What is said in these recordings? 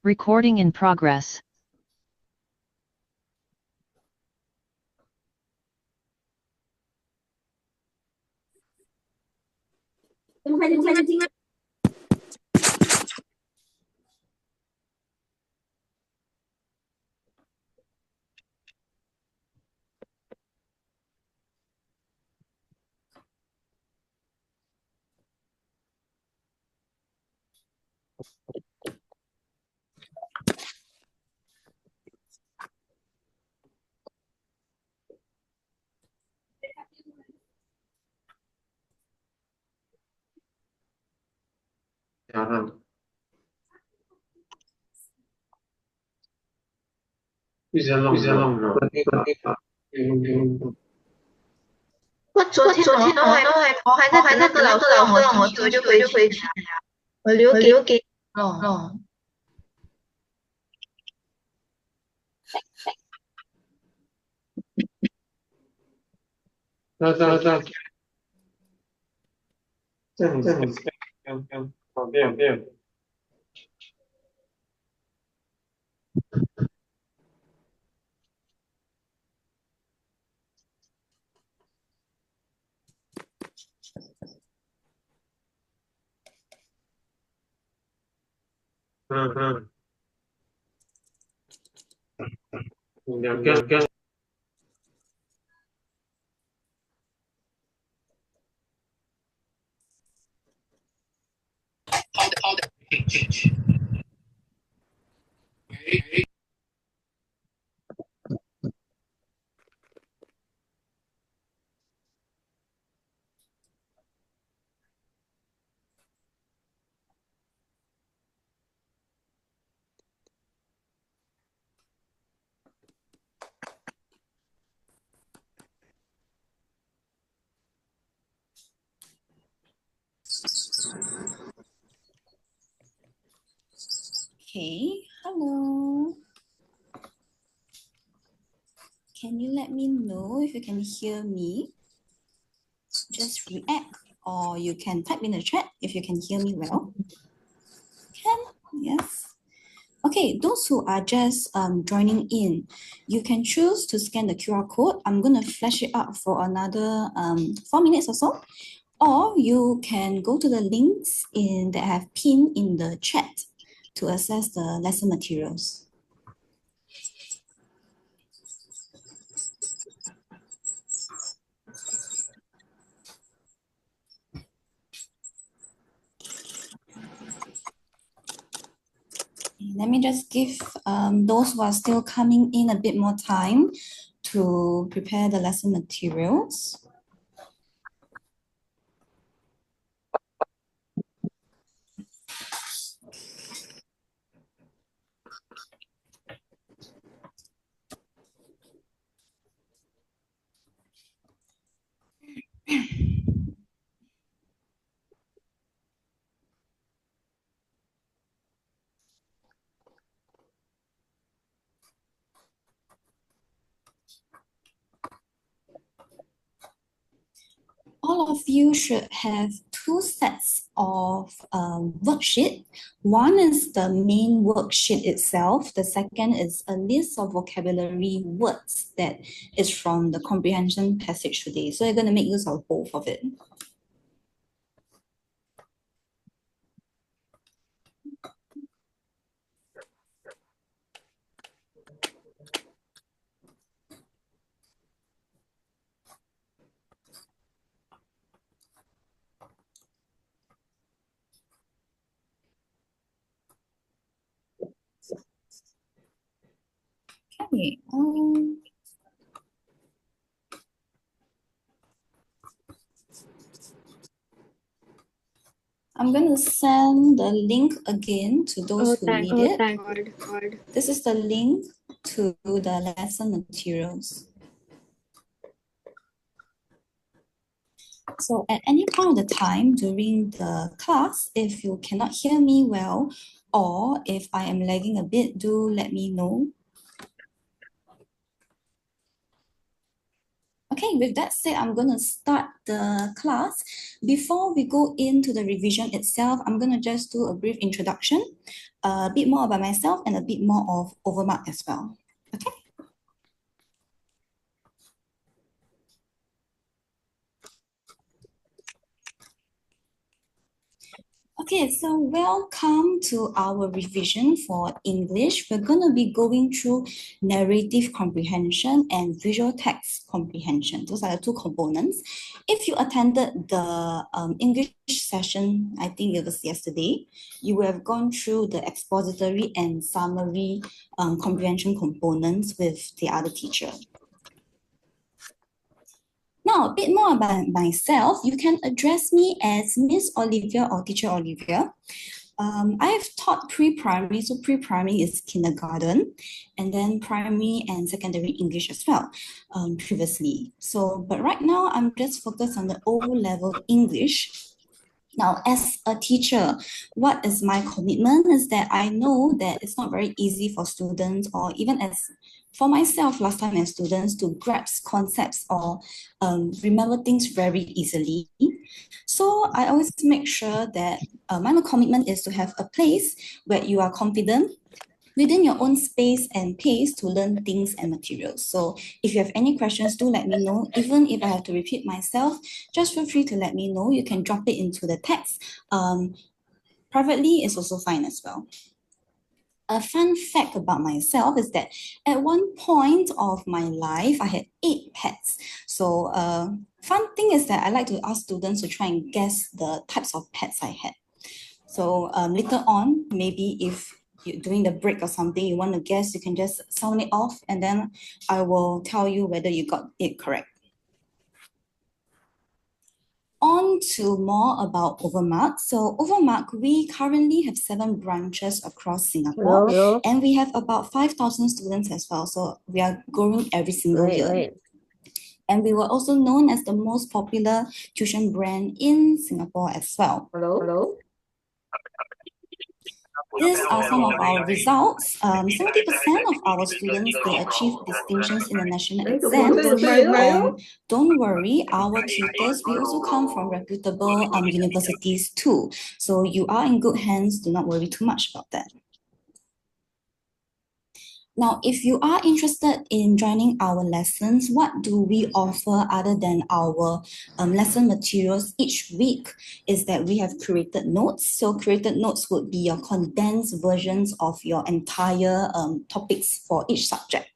Recording in progress.我昨天我还在等那个老师让我进去，我就回去了，我留给哦。Okay, hello. Can you let me know if you can hear me? Just react, or you can type in the chat if you can hear me well. Can? Yes. Okay, those who are just joining in, you can choose to scan the QR code. I'm going to flash it up for another 4 minutes or so. Or you can go to the links that I have pinned in the chat to access the lesson materials. Let me just give those who are still coming in a bit more time to prepare the lesson materials. All of you should have 2 sets of worksheet. One is the main worksheet itself. The second is a list of vocabulary words that is from the comprehension passage today. So you're going to make use of both of it. Okay. I'm going to send the link again to those who need it. Thank God. This is the link to the lesson materials. So at any point of the time during the class, if you cannot hear me well, or if I am lagging a bit, do let me know. Okay, with that said, I'm going to start the class. Before we go into the revision itself, I'm going to just do a brief introduction. a bit more about myself and a bit more of OVERMUGGED as well. Okay. Okay, so welcome to our revision for English. We're going to be going through narrative comprehension and visual text comprehension. Those are the two components. If you attended the English session, I think it was yesterday, you will have gone through the expository and summary comprehension components with the other teacher. Now, a bit more about myself. You can address me as Miss Olivia or Teacher Olivia. I have taught pre-primary, so pre-primary is kindergarten, and then primary and secondary English as well, previously. But right now, I'm just focused on the O-level English. Now, as a teacher, what is my commitment is that I know that it's not very easy for students, or even as for myself last time as students, to grasp concepts or remember things very easily. So I always make sure that my commitment is to have a place where you are confident within your own space and pace to learn things and materials. So if you have any questions, do let me know. Even if I have to repeat myself, just feel free to let me know. You can drop it into the text. Privately is also fine as well. A fun fact about myself is that at one point of my life, I had 8 pets. So fun thing is that I like to ask students to try and guess the types of pets I had. So later on, maybe if you're doing the break or something, you want to guess, you can just sound it off and then I will tell you whether you got it correct. On to more about OVERMUGGED. So OVERMUGGED, we currently have 7 branches across Singapore. Hello. And we have about 5,000 students as well. So we are growing every single year. And we were also known as the most popular tuition brand in Singapore as well. Hello. These are some of our results. 70% of our students, they achieve distinctions in the national exams. Don't worry, our tutors, we also come from reputable universities too. So you are in good hands, do not worry too much about that. Now, if you are interested in joining our lessons, what do we offer other than our lesson materials each week is that we have curated notes. So curated notes would be your condensed versions of your entire topics for each subject.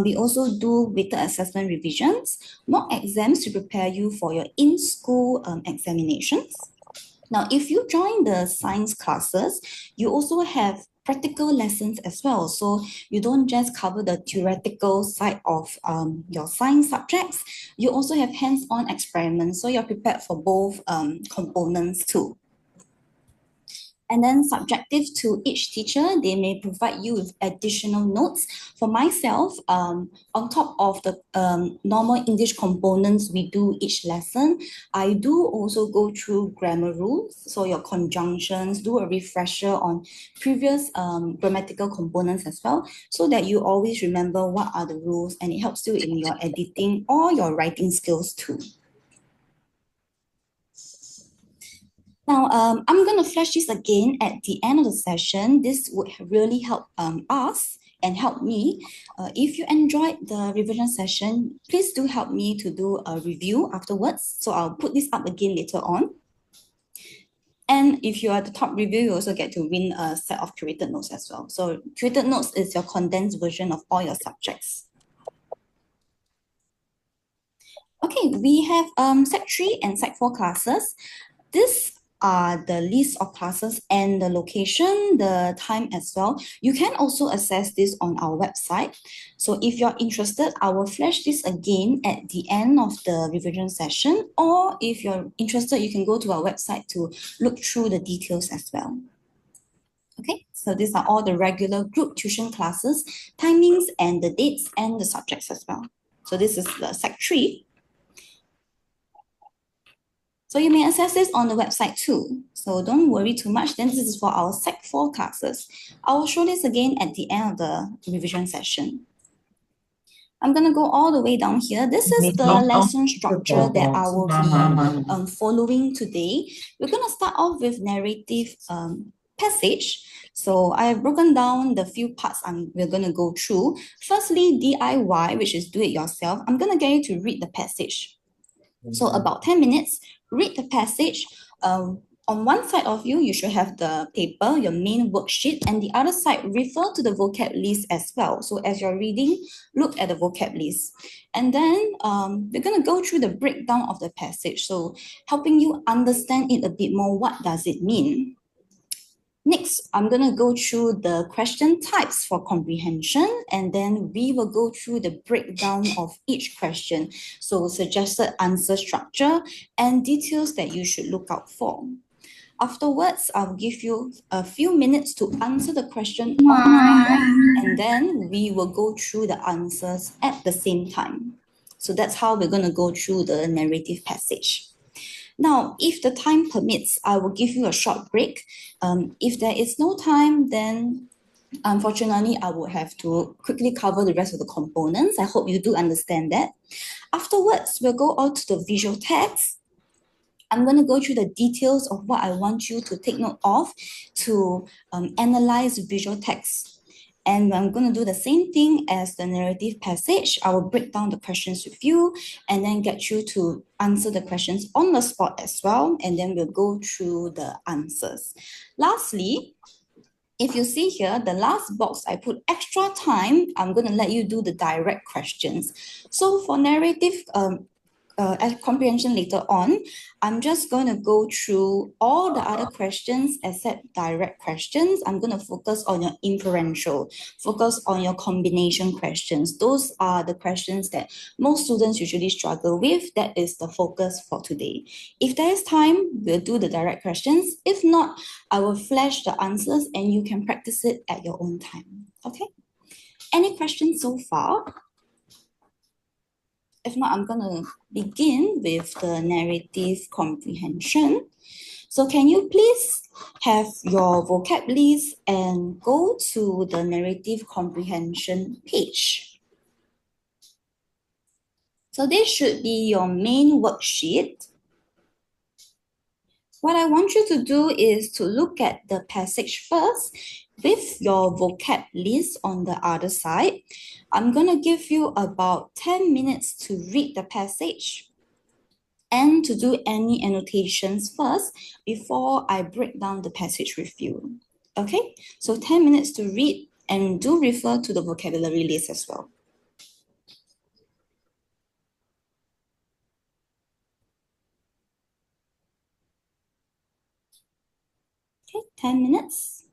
We also do weighted assessment revisions, mock exams to prepare you for your in-school examinations. Now, if you join the science classes, you also have practical lessons as well. So you don't just cover the theoretical side of your science subjects, you also have hands-on experiments. So you're prepared for both components too. And then subjective to each teacher, they may provide you with additional notes. For myself, on top of the normal English components we do each lesson, I do also go through grammar rules. So your conjunctions, do a refresher on previous grammatical components as well, so that you always remember what are the rules, and it helps you in your editing or your writing skills too. Now, I'm going to flash this again at the end of the session. This would really help us and help me. If you enjoyed the revision session, please do help me to do a review afterwards. So I'll put this up again later on. And if you are the top review, you also get to win a set of curated notes as well. So curated notes is your condensed version of all your subjects. Okay, we have Sec 3 and Sec 4 classes. This are the list of classes and the location, the time as well. You can also access this on our website. So if you're interested, I will flash this again at the end of the revision session, or if you're interested, you can go to our website to look through the details as well. Okay, so these are all the regular group tuition classes, timings and the dates and the subjects as well. So this is the Sec 3. So you may access this on the website too. So don't worry too much. Then this is for our Sec 4 classes. I will show this again at the end of the revision session. I'm going to go all the way down here. This is the lesson structure that I will be following today. We're going to start off with narrative passage. So I have broken down the few parts we're going to go through. Firstly, DIY, which is do it yourself. I'm going to get you to read the passage. So about 10 minutes, read the passage. On one side of you, you should have the paper, your main worksheet, and the other side, refer to the vocab list as well. So as you're reading, look at the vocab list. And then we're going to go through the breakdown of the passage. So helping you understand it a bit more, what does it mean? Next, I'm going to go through the question types for comprehension, and then we will go through the breakdown of each question. So suggested answer structure and details that you should look out for. Afterwards, I'll give you a few minutes to answer the question online, and then we will go through the answers at the same time. So that's how we're going to go through the narrative passage. Now, if the time permits, I will give you a short break. If there is no time, then unfortunately, I will have to quickly cover the rest of the components. I hope you do understand that. Afterwards, we'll go on to the visual text. I'm going to go through the details of what I want you to take note of to analyze visual text. And I'm going to do the same thing as the narrative passage. I will break down the questions with you and then get you to answer the questions on the spot as well. And then we'll go through the answers. Lastly, if you see here, the last box, I put extra time. I'm going to let you do the direct questions. So for narrative comprehension later on, I'm just going to go through all the other questions except direct questions. I'm going to focus on your inferential, focus on your combination questions. Those are the questions that most students usually struggle with. That is the focus for today. If there is time, we'll do the direct questions. If not, I will flash the answers and you can practice it at your own time. Okay? Any questions so far? If not, I'm going to begin with the narrative comprehension. So can you please have your vocab list and go to the narrative comprehension page. So this should be your main worksheet. What I want you to do is to look at the passage first with your vocab list on the other side. I'm going to give you about 10 minutes to read the passage and to do any annotations first before I break down the passage with you. Okay, so 10 minutes to read and do refer to the vocabulary list as well. Okay, 10 minutes.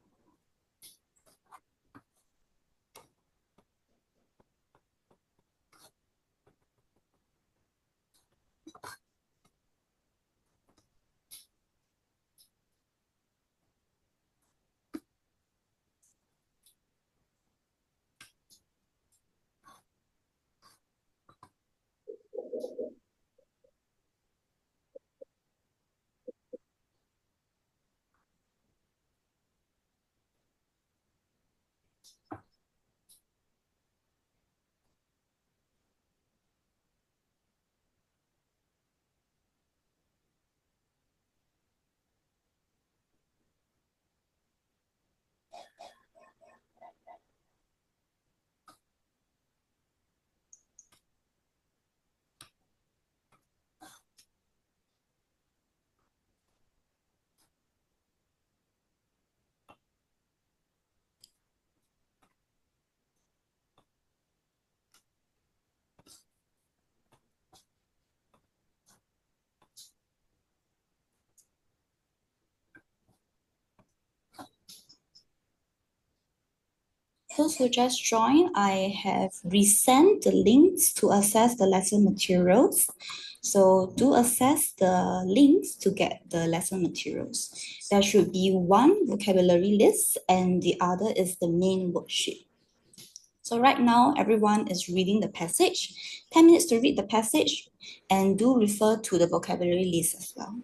Those who just joined, I have resent the links to access the lesson materials. So do access the links to get the lesson materials. There should be one vocabulary list and the other is the main worksheet. So right now, everyone is reading the passage. 10 minutes to read the passage and do refer to the vocabulary list as well.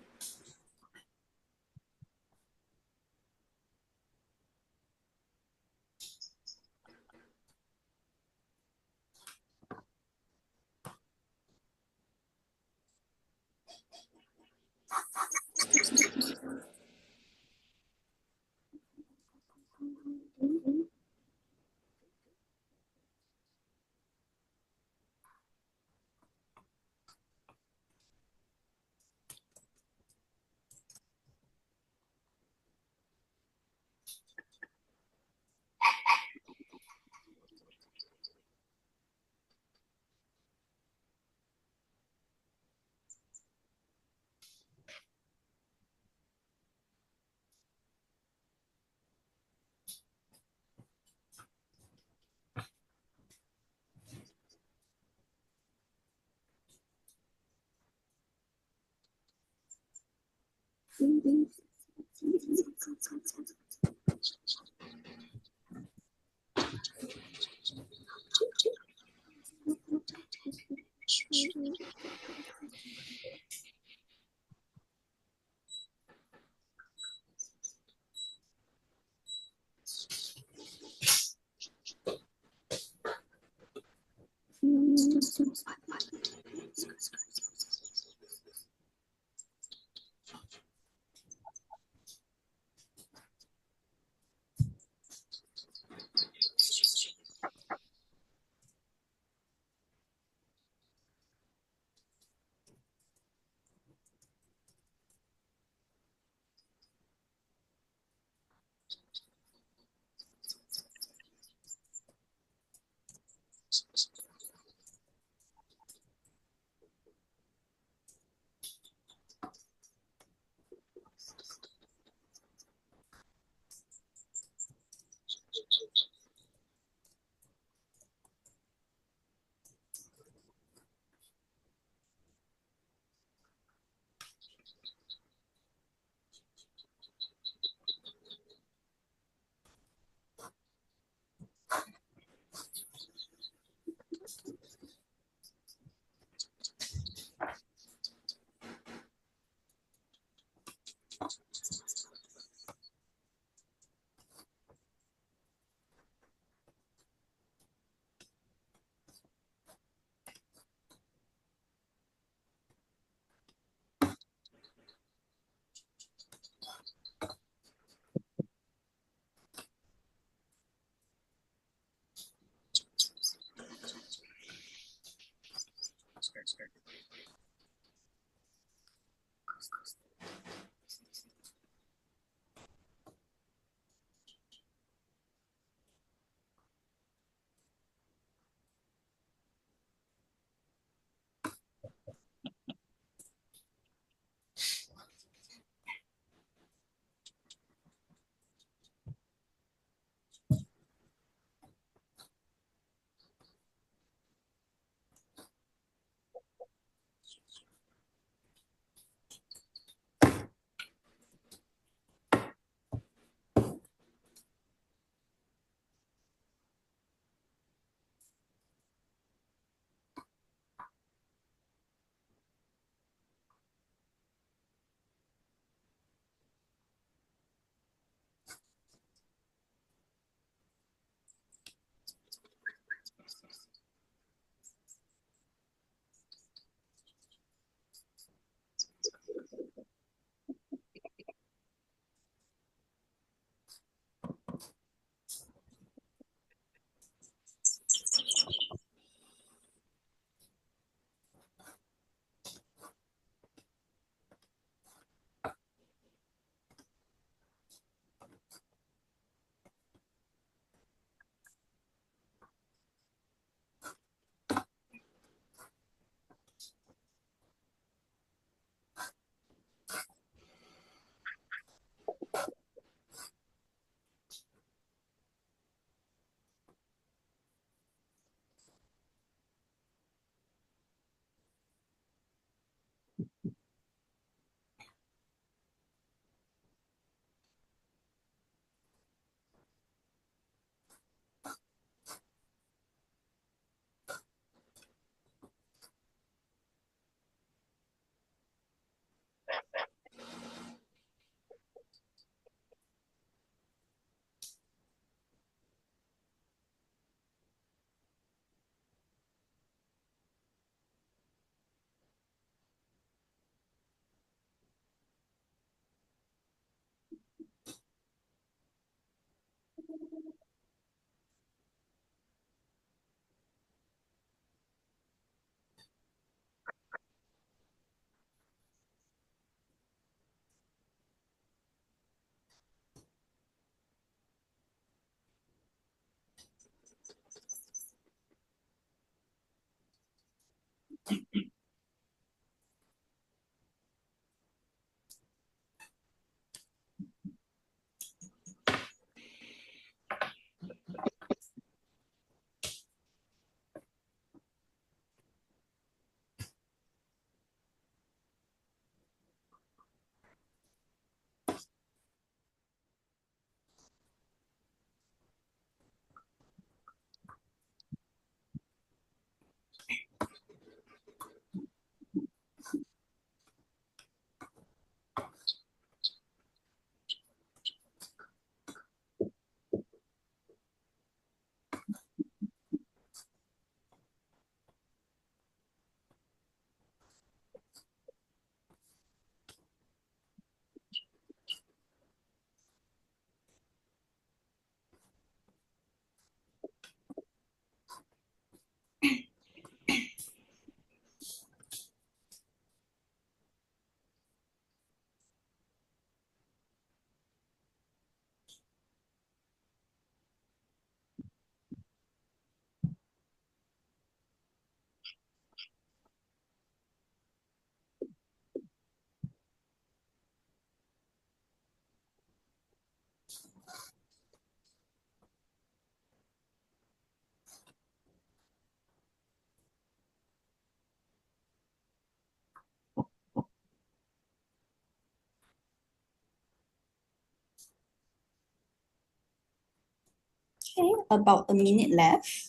Okay, about a minute left.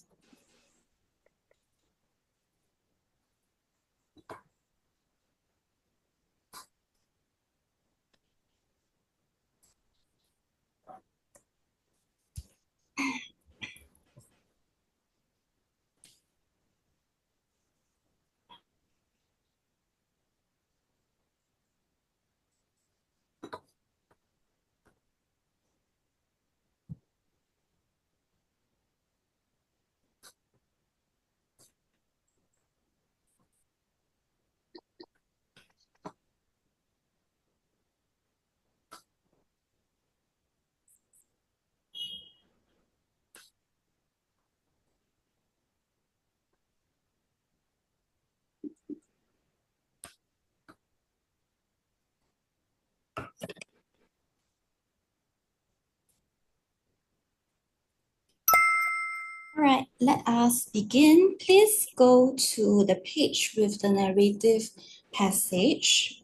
All right, let us begin. Please go to the page with the narrative passage.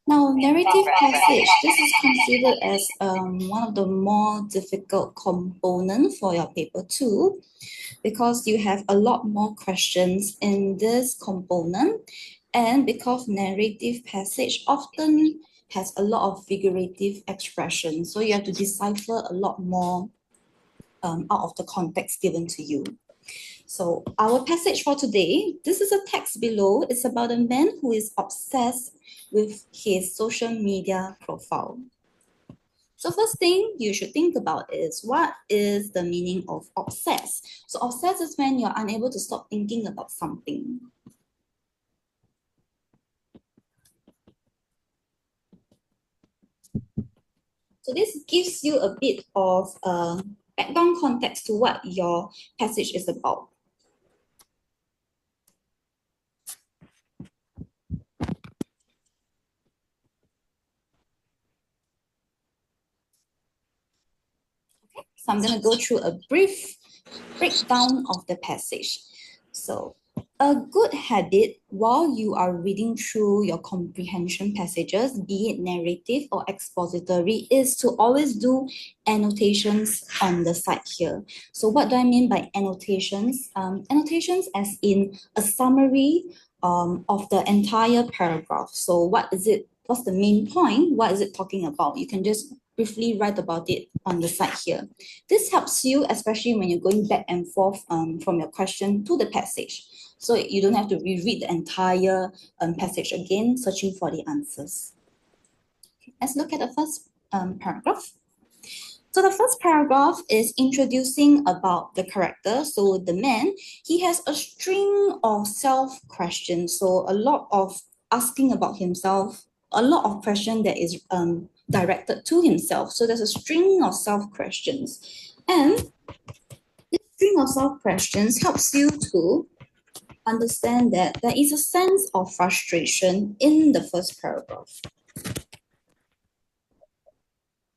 Now, narrative passage, this is considered as one of the more difficult components for your paper 2 because you have a lot more questions in this component, and because narrative passage often has a lot of figurative expressions, so you have to decipher a lot more out of the context given to you. So our passage for today, this is a text below. It's about a man who is obsessed with his social media profile. So first thing you should think about is, what is the meaning of obsess? So obsess is when you're unable to stop thinking about something. So this gives you a bit of background context to what your passage is about. So I'm going to go through a brief breakdown of the passage. So a good habit while you are reading through your comprehension passages, be it narrative or expository, is to always do annotations on the side here. So what do I mean by annotations? Annotations as in a summary of the entire paragraph. So what is it? What's the main point? What is it talking about? You can just briefly write about it on the side here. This helps you, especially when you're going back and forth from your question to the passage. So you don't have to reread the entire passage again, searching for the answers. Let's look at the first paragraph. So the first paragraph is introducing about the character. So the man, he has a string of self-questions. So a lot of asking about himself, a lot of question that is directed to himself. So there's a string of self-questions. And this string of self-questions helps you to understand that there is a sense of frustration in the first paragraph.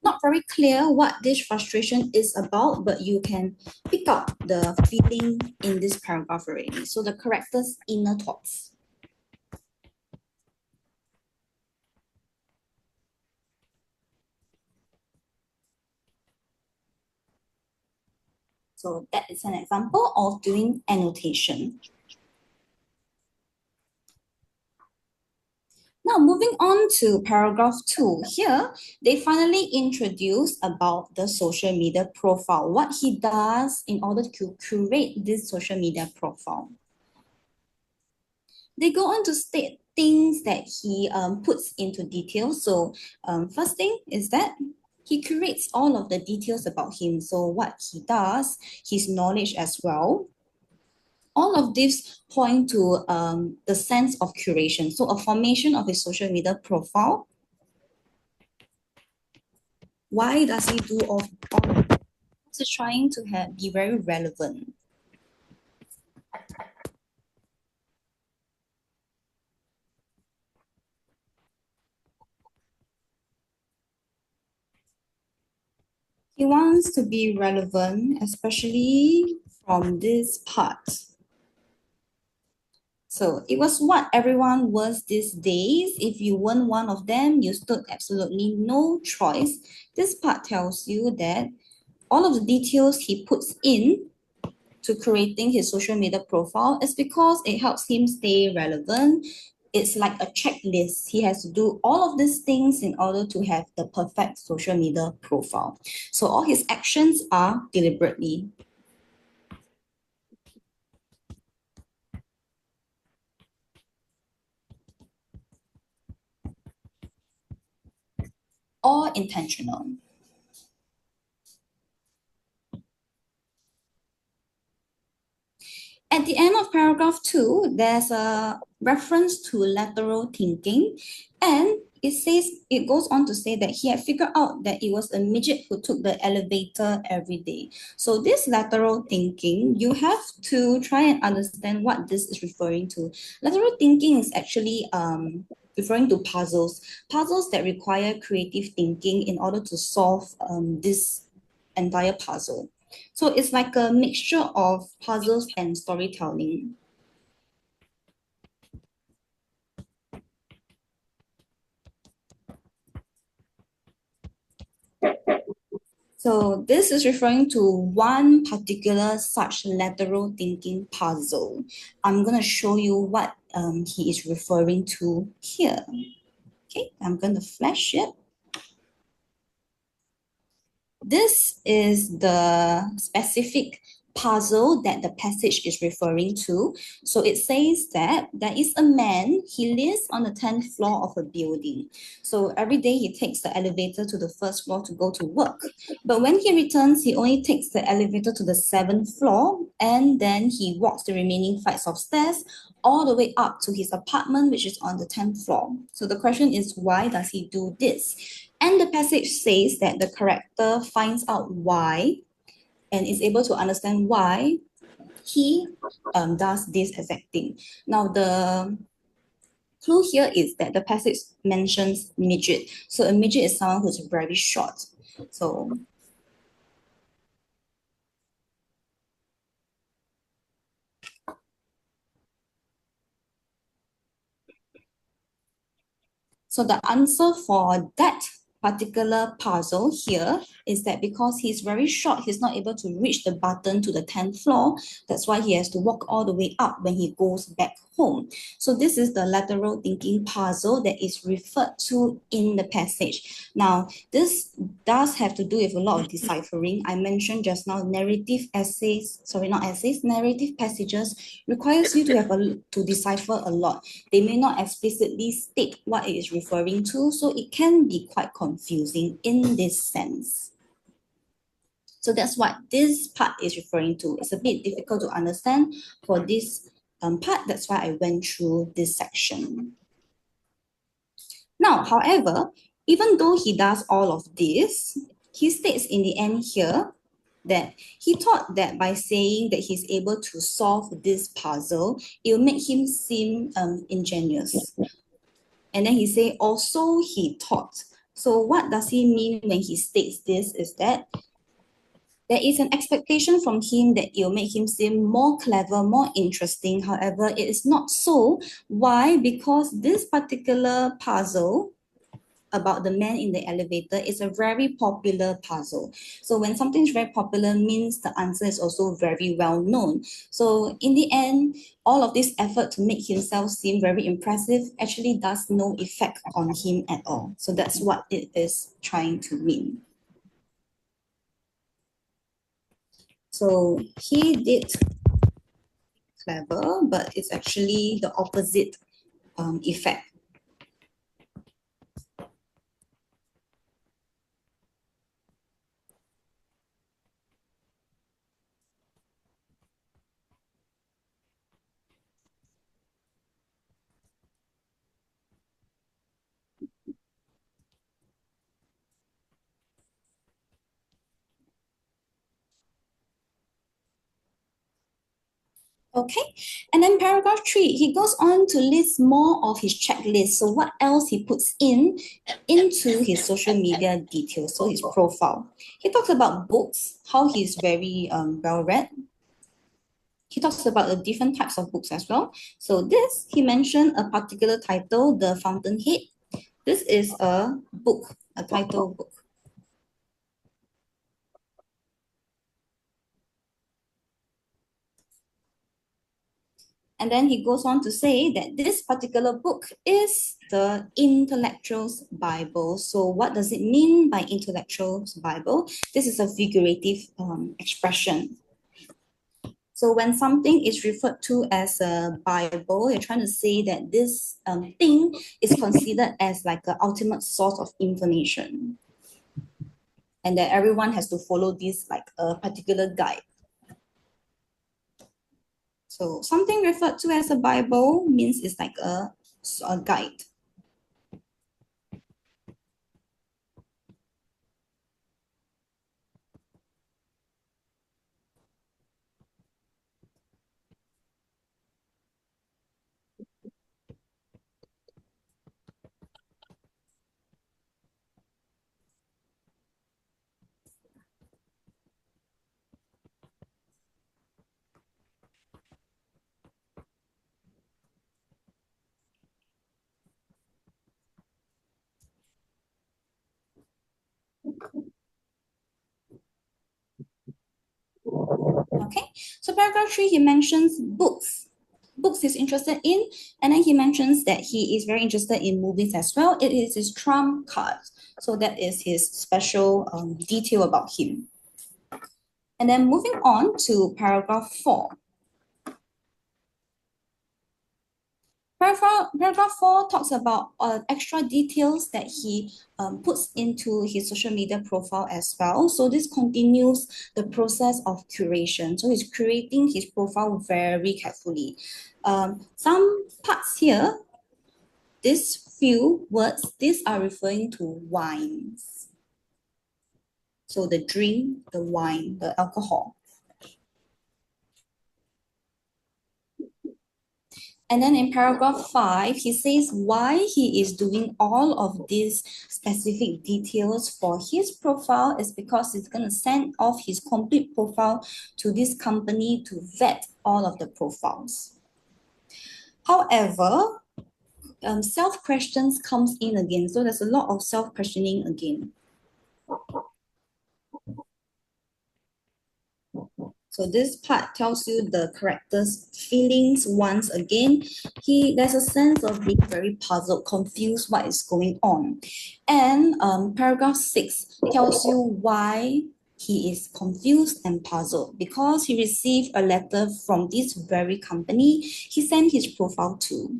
Not very clear what this frustration is about, but you can pick up the feeling in this paragraph already. So the character's inner thoughts. So that is an example of doing annotation. Now, moving on to paragraph 2. Here, they finally introduce about the social media profile, what he does in order to curate this social media profile. They go on to state things that he puts into detail. So first thing is that he curates all of the details about him. So what he does, his knowledge as well. All of this point to the sense of curation. So a formation of his social media profile. Why does he do all of this? He's trying to be very relevant. He wants to be relevant, especially from this part. So it was what everyone was these days. If you weren't one of them, you stood absolutely no choice. This part tells you that all of the details he puts in to creating his social media profile is because it helps him stay relevant. It's like a checklist. He has to do all of these things in order to have the perfect social media profile. So all his actions are deliberately. Or intentional. At the end of paragraph 2, there's a reference to lateral thinking, and it goes on to say that he had figured out that it was a midget who took the elevator every day. So this lateral thinking, you have to try and understand what this is referring to. Lateral thinking is actually referring to puzzles that require creative thinking in order to solve this entire puzzle. So it's like a mixture of puzzles and storytelling. So this is referring to one particular such lateral thinking puzzle. I'm going to show you what he is referring to here. Okay, I'm going to flash it. This is the specific puzzle that the passage is referring to. So it says that there is a man, he lives on the 10th floor of a building. So every day he takes the elevator to the first floor to go to work. But when he returns, he only takes the elevator to the 7th floor, and then he walks the remaining flights of stairs all the way up to his apartment, which is on the 10th floor. So the question is, why does he do this? And the passage says that the character finds out why and is able to understand why he does this exact thing. Now, the clue here is that the passage mentions midget. So a midget is someone who's very short. So the answer for that particular puzzle here is that because he's very short, he's not able to reach the button to the 10th floor. That's why he has to walk all the way up when he goes back home. So this is the lateral thinking puzzle that is referred to in the passage. Now, this does have to do with a lot of deciphering. I mentioned just now narrative passages requires you to decipher a lot. They may not explicitly state what it is referring to, so it can be quite confusing in this sense. So that's what this part is referring to. It's a bit difficult to understand for this part. That's why I went through this section. Now, however, even though he does all of this, he states in the end here that he thought that by saying that he's able to solve this puzzle, it will make him seem ingenious. And then he say, also he thought. So what does he mean when he states this is that there is an expectation from him that it will make him seem more clever, more interesting. However, it is not so. Why? Because this particular puzzle about the man in the elevator is a very popular puzzle. So when something is very popular means the answer is also very well known. So in the end, all of this effort to make himself seem very impressive actually does no effect on him at all. So that's what it is trying to mean. So he did clever, but it's actually the opposite effect. Okay, and then paragraph 3, he goes on to list more of his checklist. So what else he puts into his social media details, so his profile. He talks about books, how he's very well-read. He talks about the different types of books as well. So this, he mentioned a particular title, The Fountainhead. This is a book, a title book. And then he goes on to say that this particular book is the intellectual's Bible. So what does it mean by intellectual's Bible? This is a figurative expression. So when something is referred to as a Bible, you're trying to say that this thing is considered as like the ultimate source of information, and that everyone has to follow this like a particular guide. So something referred to as a Bible means it's like a guide. Okay, so paragraph 3, he mentions books. Books he's interested in, and then he mentions that he is very interested in movies as well. It is his trump card. So that is his special detail about him. And then moving on to paragraph 4. Paragraph 4 talks about extra details that he puts into his social media profile as well. So this continues the process of curation. So he's curating his profile very carefully. Some parts here, these few words, these are referring to wines. So the drink, the wine, the alcohol. And then in paragraph 5, he says why he is doing all of these specific details for his profile is because he's going to send off his complete profile to this company to vet all of the profiles. However, self-questions comes in again. So there's a lot of self-questioning again. So this part tells you the character's feelings once again. There's a sense of being very puzzled, confused what is going on. And paragraph 6 tells you why he is confused and puzzled, because he received a letter from this very company he sent his profile to.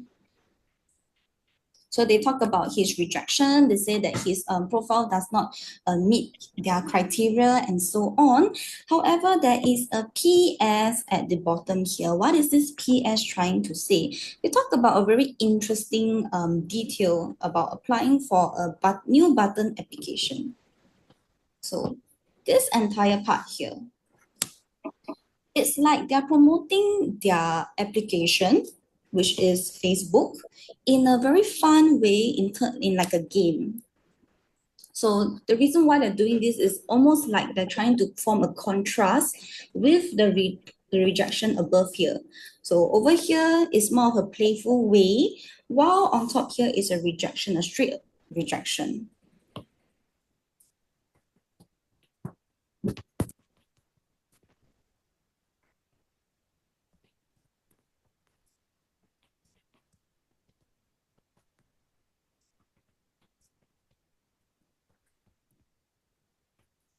So they talk about his rejection. They say that his profile does not meet their criteria and so on. However, there is a PS at the bottom here. What is this PS trying to say? They talk about a very interesting detail about applying for a new button application. So this entire part here, it's like they're promoting their application, which is Facebook, in a very fun way, in like a game. So the reason why they're doing this is almost like they're trying to form a contrast with the rejection above here. So over here is more of a playful way, while on top here is a rejection, a straight rejection.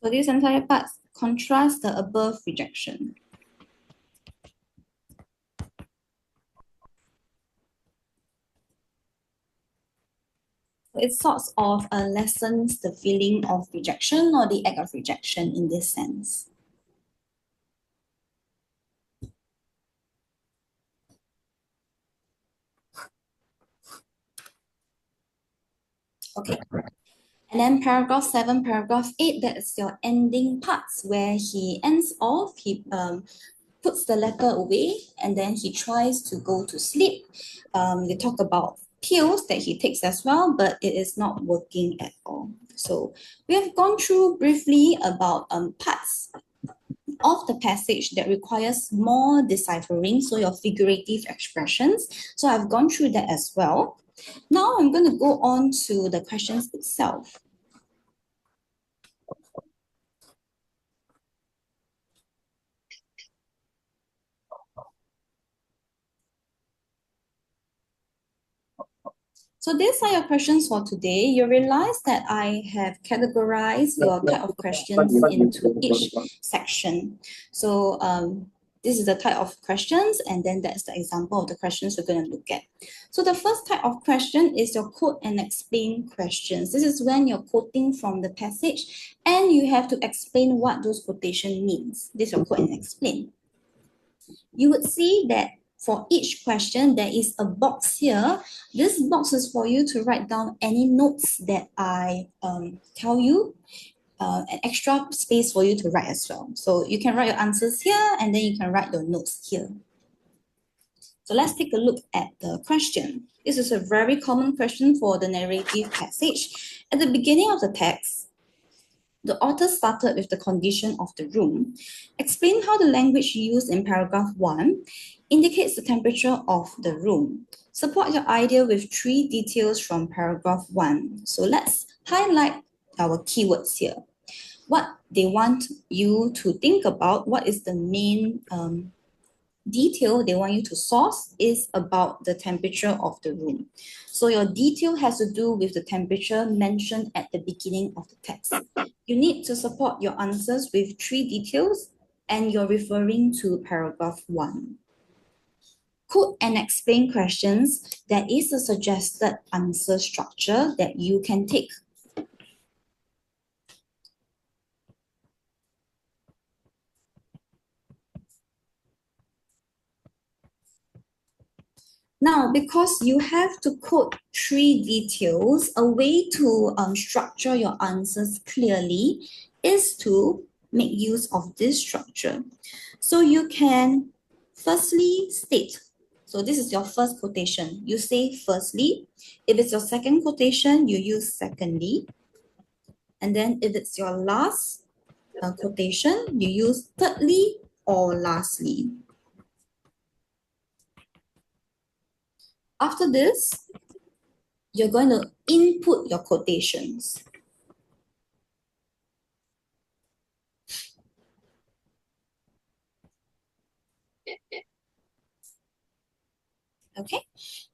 So this entire part contrasts the above rejection. It sorts of lessens the feeling of rejection or the act of rejection in this sense. Okay. And then paragraph 7, paragraph 8, that's your ending parts where he ends off, he puts the letter away, and then he tries to go to sleep. They talk about pills that he takes as well, but it is not working at all. So we have gone through briefly about parts of the passage that requires more deciphering, so your figurative expressions. So I've gone through that as well. Now I'm going to go on to the questions itself. So these are your questions for today. You realize that I have categorized your type of questions into each section. So this is the type of questions, and then that's the example of the questions we're going to look at. So the first type of question is your quote and explain questions. This is when you're quoting from the passage and you have to explain what those quotation means. This is your quote and explain. You would see that for each question, there is a box here. This box is for you to write down any notes that I tell you, an extra space for you to write as well. So you can write your answers here, and then you can write your notes here. So let's take a look at the question. This is a very common question for the narrative passage. At the beginning of the text, the author started with the condition of the room. Explain how the language used in paragraph 1 indicates the temperature of the room. Support your idea with 3 details from paragraph 1. So let's highlight our keywords here. What they want you to think about, what is the main detail they want you to source is about the temperature of the room. So your detail has to do with the temperature mentioned at the beginning of the text. You need to support your answers with 3 details, and you're referring to paragraph 1. Quote and explain questions. There is a suggested answer structure that you can take. Now, because you have to quote 3 details, a way to structure your answers clearly is to make use of this structure. So you can firstly state, so this is your first quotation, you say firstly. If it's your second quotation, you use secondly. And then if it's your last quotation, you use thirdly or lastly. After this, you're going to input your quotations. Okay,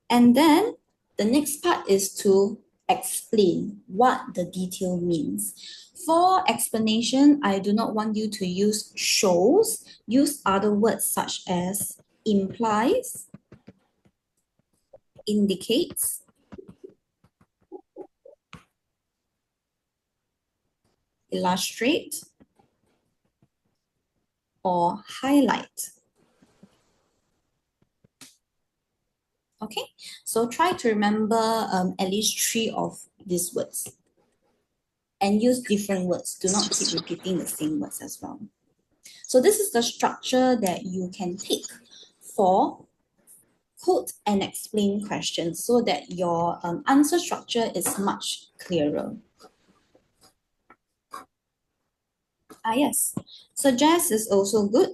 and then the next part is to explain what the detail means. For explanation, I do not want you to use shows. Use other words such as implies, indicates, illustrate, or highlight. Okay, so try to remember at least 3 of these words and use different words. Do not keep repeating the same words as well. So this is the structure that you can take for quote and explain questions so that your answer structure is much clearer. Yes, suggest is also good.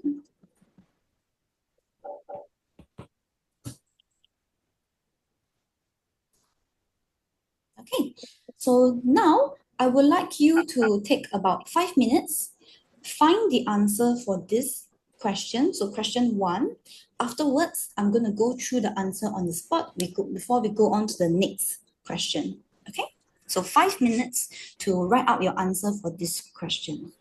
Okay, so now I would like you to take about 5 minutes, find the answer for this question, so question 1. Afterwards, I'm going to go through the answer on the spot before we go on to the next question. Okay, so 5 minutes to write out your answer for this question.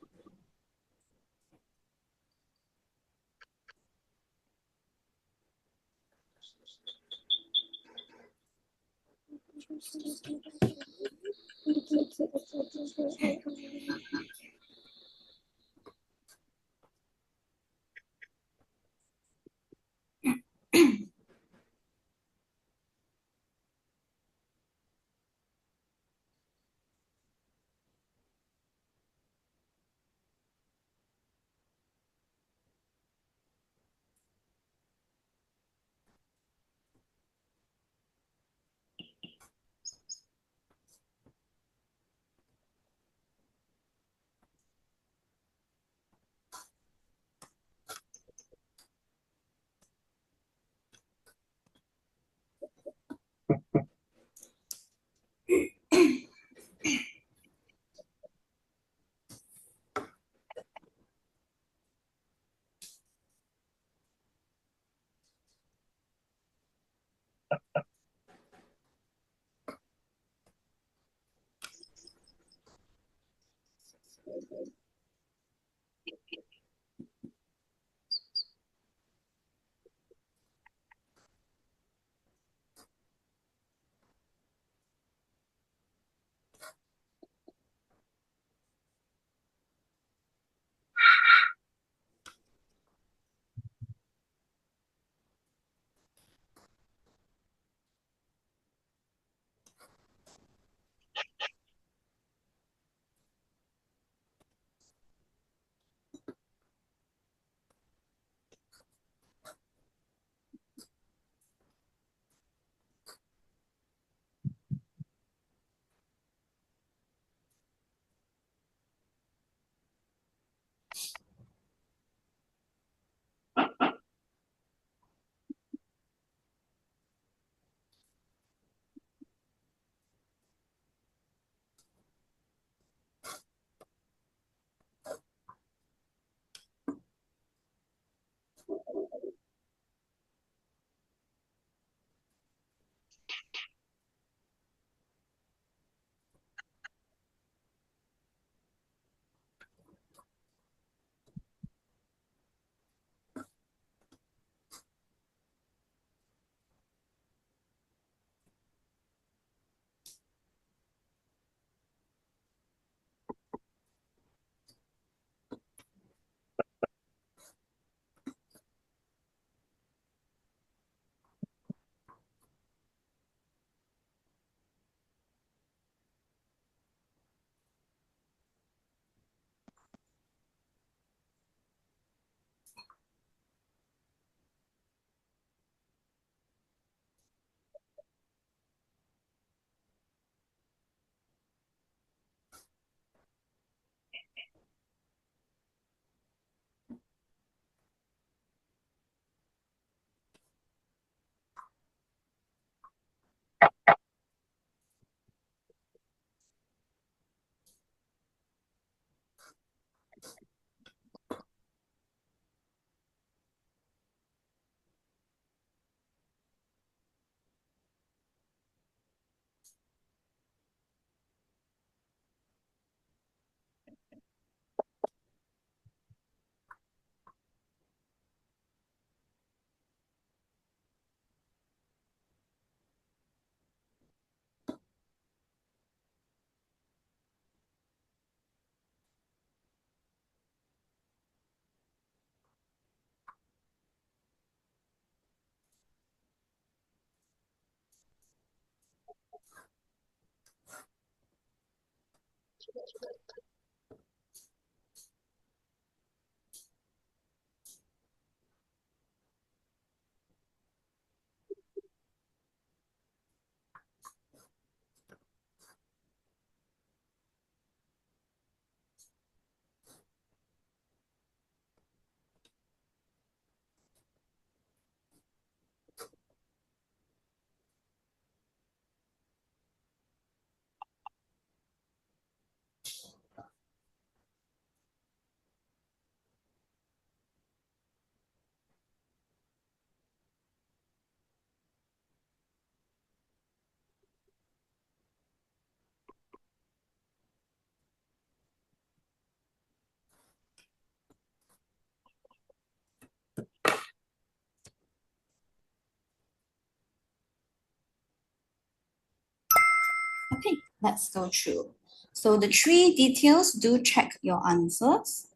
Okay, let's go through. So the three details, do check your answers.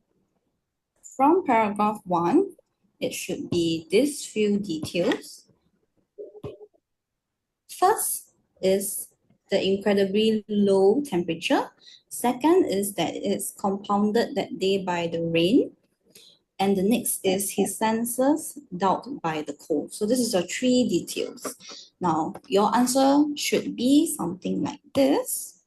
From paragraph 1, it should be these few details. First is the incredibly low temperature. Second is that it's compounded that day by the rain. And the next is his senses dulled by the cold. So this is your three details. Now, your answer should be something like this.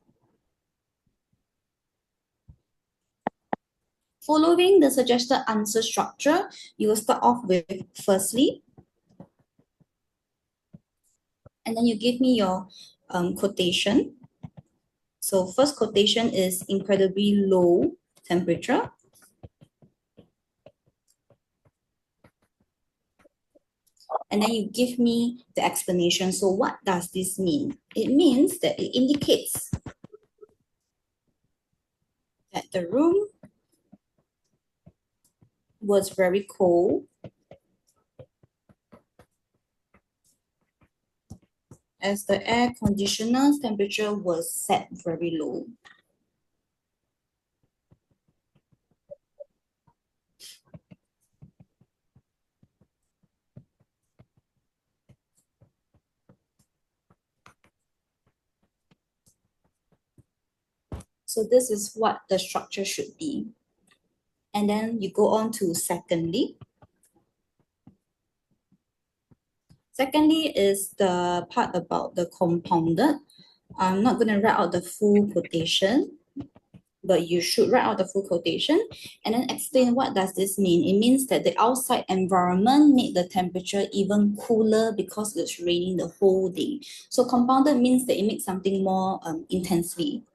Following the suggested answer structure, you will start off with firstly, and then you give me your quotation. So first quotation is incredibly low temperature. And then you give me the explanation. So what does this mean? It means that it indicates that the room was very cold as the air conditioner's temperature was set very low. So this is what the structure should be. And then you go on to secondly. Secondly is the part about the compounded. I'm not going to write out the full quotation, but you should write out the full quotation and then explain what does this mean. It means that the outside environment made the temperature even cooler because it's raining the whole day. So compounded means that it makes something more intensely.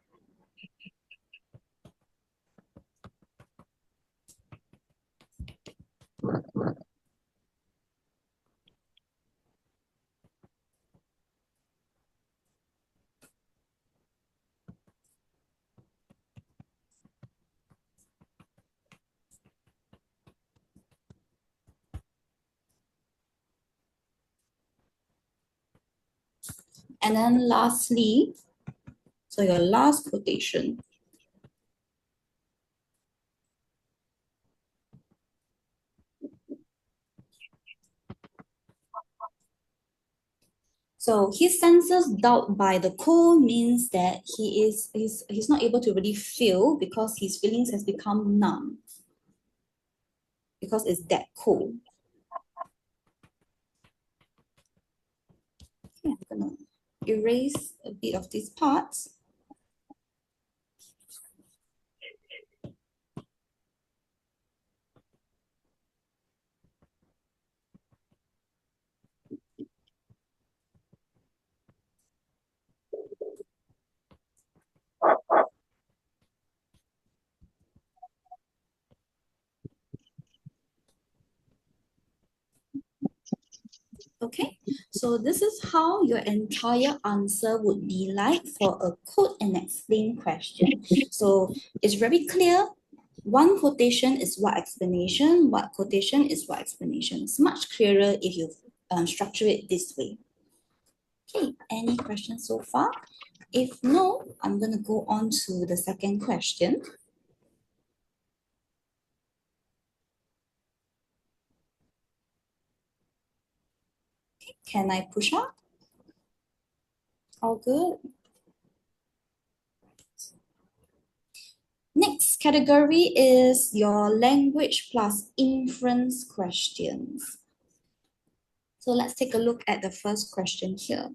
And then lastly, so your last quotation. So his senses dulled by the cold means that he's not able to really feel because his feelings has become numb because it's that cold. Okay, I'm gonna erase a bit of these parts. Okay, so this is how your entire answer would be like for a quote and explain question. So it's very clear. One quotation is what explanation, what quotation is what explanation. It's much clearer if you structure it this way. Okay, any questions so far? If no, I'm going to go on to the second question. Okay, can I push up? All good. Next category is your language plus inference questions. So let's take a look at the first question here.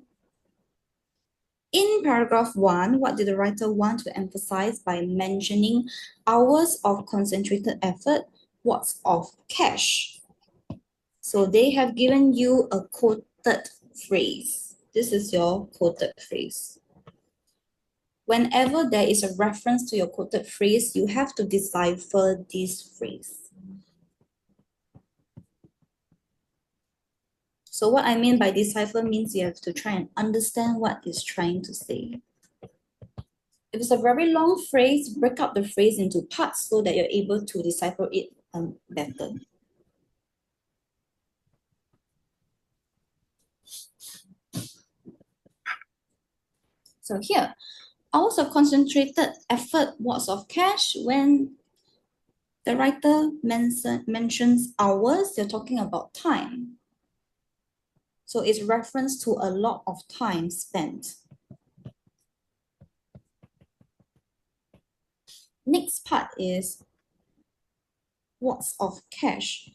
In paragraph 1, what did the writer want to emphasize by mentioning hours of concentrated effort, watts of cash? So they have given you a quoted phrase. This is your quoted phrase. Whenever there is a reference to your quoted phrase, you have to decipher this phrase. So what I mean by decipher means you have to try and understand what it's trying to say. If it's a very long phrase, break up the phrase into parts so that you're able to decipher it better. So here, hours of concentrated effort, watts of cash. When the writer mentions hours, you're talking about time. So it's reference to a lot of time spent. Next part is watts of cash.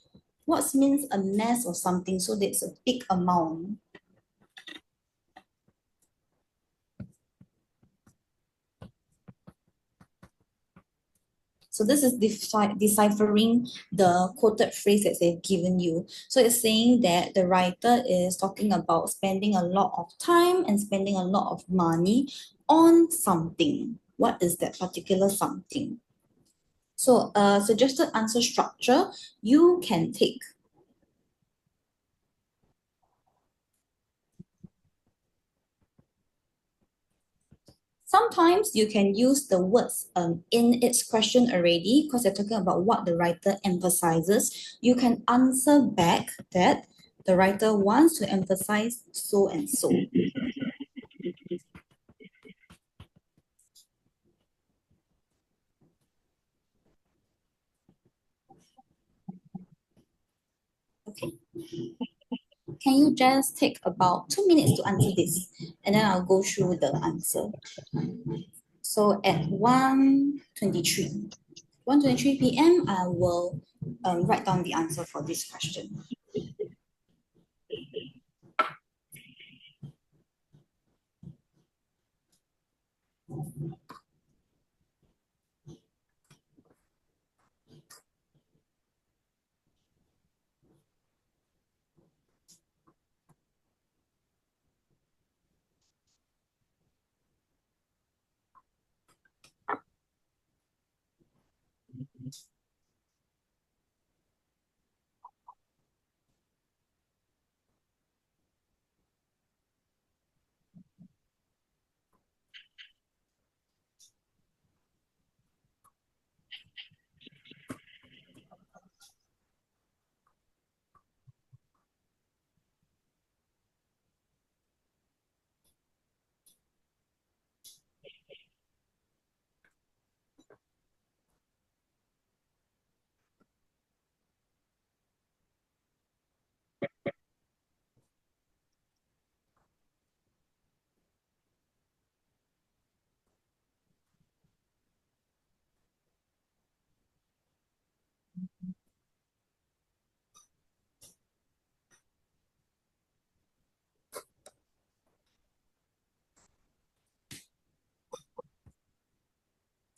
Watts means a mass of something, so that's a big amount. So this is deciphering the quoted phrase that they've given you. So it's saying that the writer is talking about spending a lot of time and spending a lot of money on something. What is that particular something? So suggested answer structure, you can take. Sometimes you can use the words in its question already because they're talking about what the writer emphasizes. You can answer back that the writer wants to emphasize so and so. Okay. Can you just take about 2 minutes to answer this? And then I'll go through the answer. So at 1:23 p.m., I will write down the answer for this question.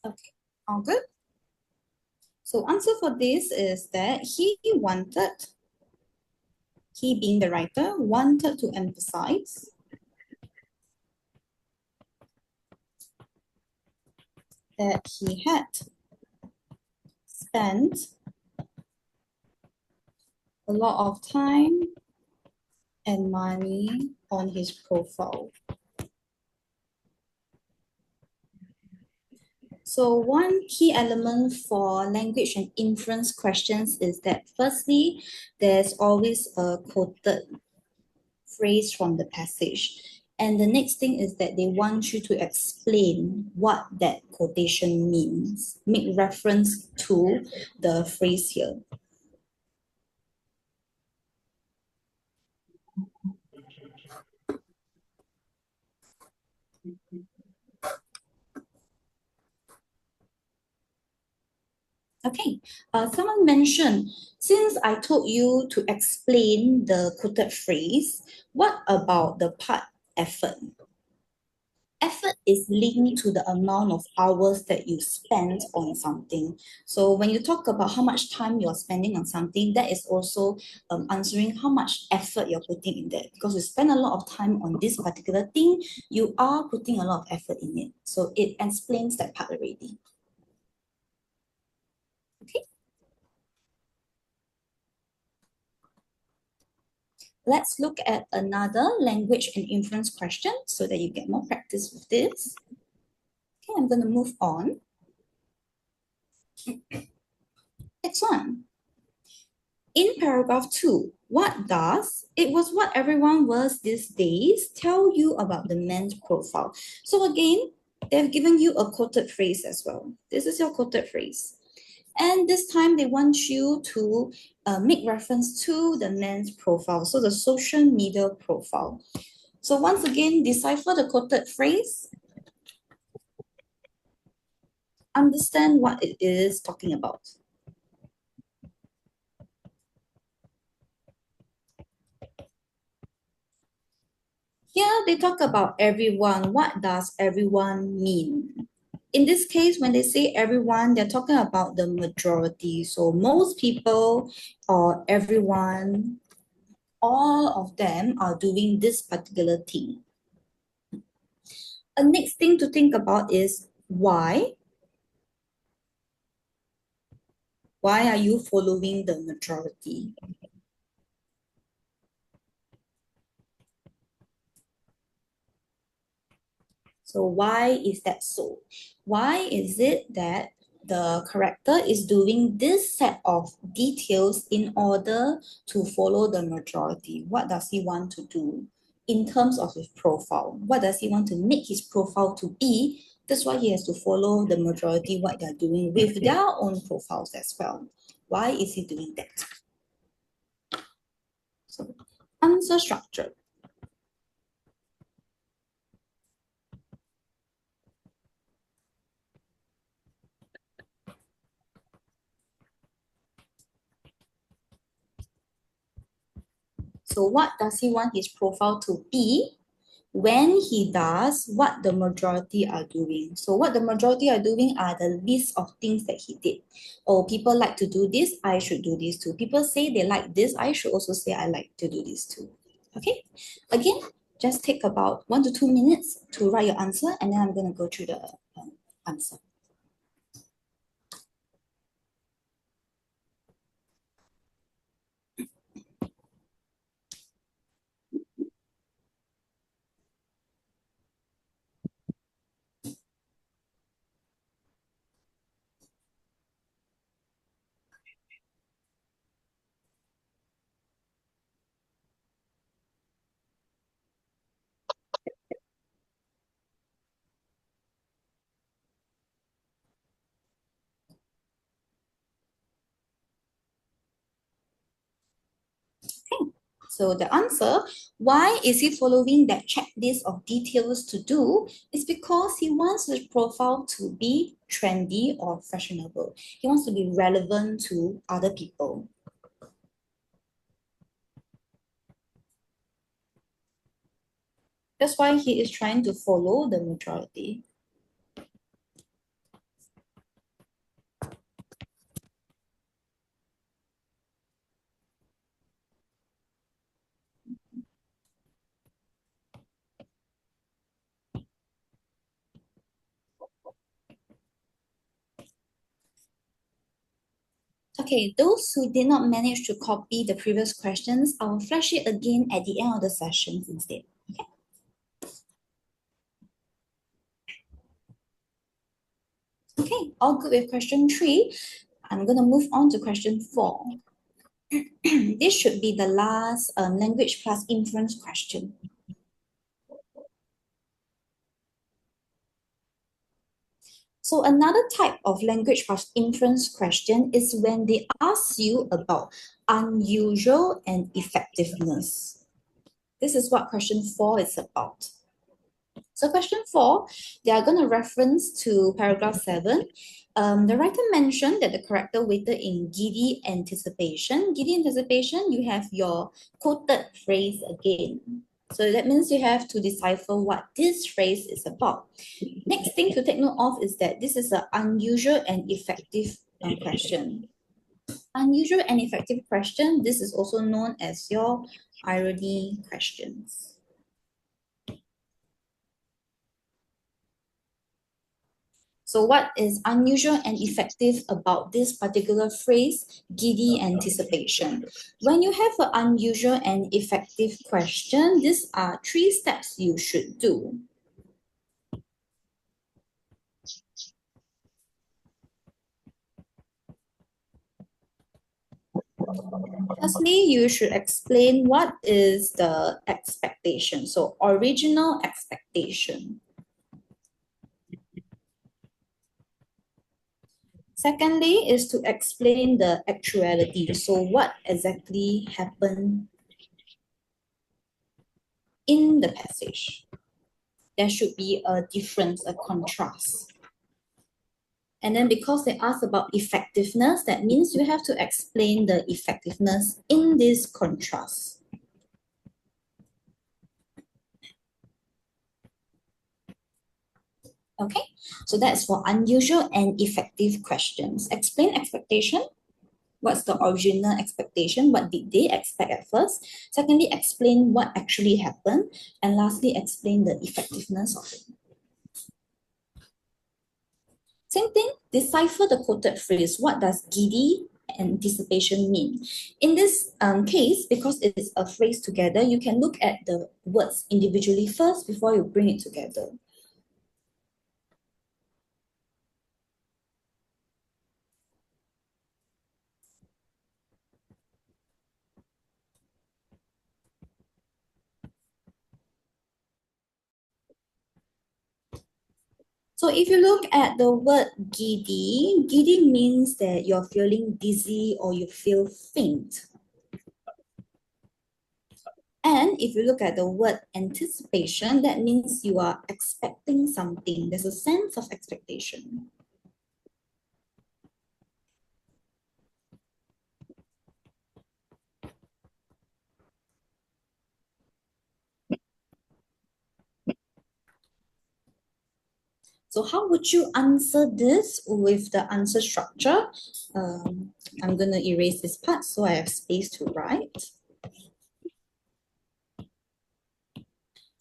Okay, all good. So answer for this is that he being the writer, wanted to emphasize that he had spent a lot of time and money on his profile. So one key element for language and inference questions is that firstly, there's always a quoted phrase from the passage. And the next thing is that they want you to explain what that quotation means. Make reference to the phrase here. Okay, someone mentioned, since I told you to explain the quoted phrase, what about the part effort? Effort is linked to the amount of hours that you spend on something. So when you talk about how much time you're spending on something, that is also answering how much effort you're putting in that. Because you spend a lot of time on this particular thing, you are putting a lot of effort in it. So it explains that part already. Okay. Let's look at another language and inference question so that you get more practice with this. Okay, I'm going to move on. Next one. In paragraph 2, what does "it was what everyone was these days" tell you about the man's profile? So again, they've given you a quoted phrase as well. This is your quoted phrase. And this time they want you to make reference to the man's profile, so the social media profile. So once again, decipher the quoted phrase. Understand what it is talking about. Here they talk about everyone. What does everyone mean? In this case, when they say everyone, they're talking about the majority. So most people or everyone, all of them are doing this particular thing. A next thing to think about is why. Why are you following the majority? So why is that so? Why is it that the character is doing this set of details in order to follow the majority? What does he want to do in terms of his profile? What does he want to make his profile to be? That's why he has to follow the majority, what they're doing with their own profiles as well. Why is he doing that? So, answer structure. So what does he want his profile to be when he does what the majority are doing? So what the majority are doing are the list of things that he did. Oh, people like to do this, I should do this too. People say they like this, I should also say I like to do this too. Okay, again, just take about 1 to 2 minutes to write your answer, and then I'm going to go through the answer. So the answer, why is he following that checklist of details to do, is because he wants his profile to be trendy or fashionable. He wants to be relevant to other people. That's why he is trying to follow the majority. Okay, those who did not manage to copy the previous questions, I will flash it again at the end of the session instead. Okay. Okay, all good with question 3. I'm going to move on to question 4. This should be the last language plus inference question. So another type of language plus inference question is when they ask you about unusual and effectiveness. This is what question 4 is about. So question 4, they are going to reference to paragraph 7. The writer mentioned that the character waited in giddy anticipation. Giddy anticipation, you have your quoted phrase again. So that means you have to decipher what this phrase is about. Next thing to take note of is that this is an unusual and effective question. Unusual and effective question, this is also known as your irony questions. So what is unusual and effective about this particular phrase, giddy anticipation? When you have an unusual and effective question, these are 3 steps you should do. Firstly, you should explain what is the expectation. So original expectation. Secondly is to explain the actuality. So what exactly happened in the passage? There should be a difference, a contrast. And then because they ask about effectiveness, that means you have to explain the effectiveness in this contrast. Okay, so that's for unusual and effective questions. Explain expectation. What's the original expectation? What did they expect at first? Secondly, explain what actually happened. And lastly, explain the effectiveness of it. Same thing, decipher the quoted phrase. What does giddy anticipation mean? In this case, because it's a phrase together, you can look at the words individually first before you bring it together. So if you look at the word giddy, giddy means that you're feeling dizzy or you feel faint. And if you look at the word anticipation, that means you are expecting something. There's a sense of expectation. So how would you answer this with the answer structure? I'm going to erase this part so I have space to write.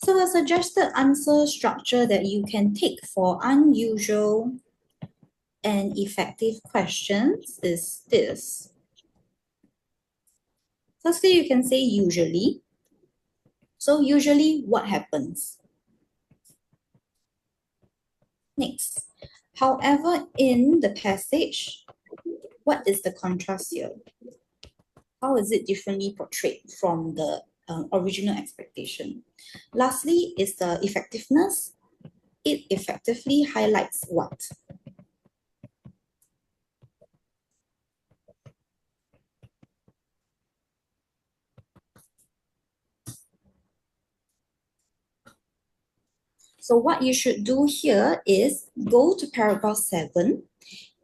So a suggested answer structure that you can take for unusual and effective questions is this. Firstly, you can say usually. So usually what happens? Next, however, in the passage, what is the contrast here? How is it differently portrayed from the original expectation? Lastly, is the effectiveness. It effectively highlights what? So what you should do here is go to paragraph 7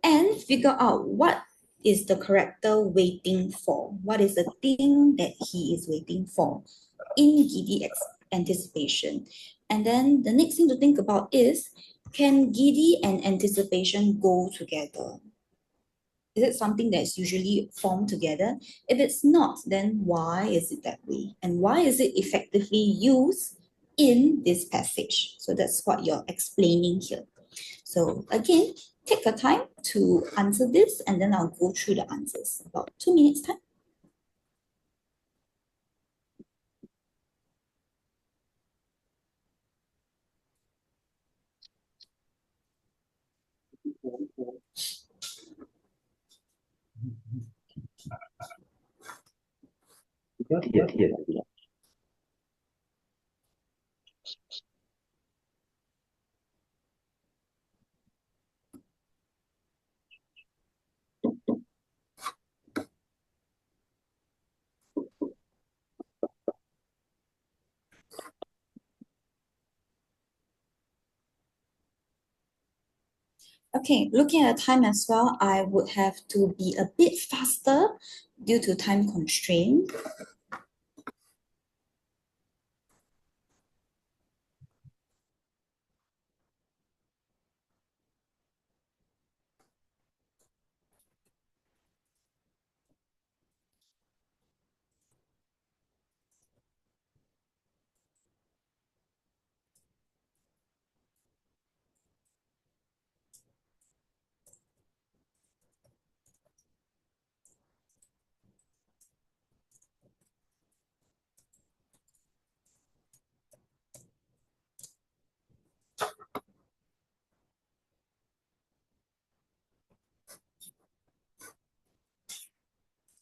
and figure out what is the character waiting for. What is the thing that he is waiting for in giddy anticipation? And then the next thing to think about is, can giddy and anticipation go together? Is it something that's usually formed together? If it's not, then why is it that way? And why is it effectively used in this passage? So that's what you're explaining here. So again, take your time to answer this and then I'll go through the answers. About 2 minutes time. Okay, looking at the time as well, I would have to be a bit faster due to time constraint.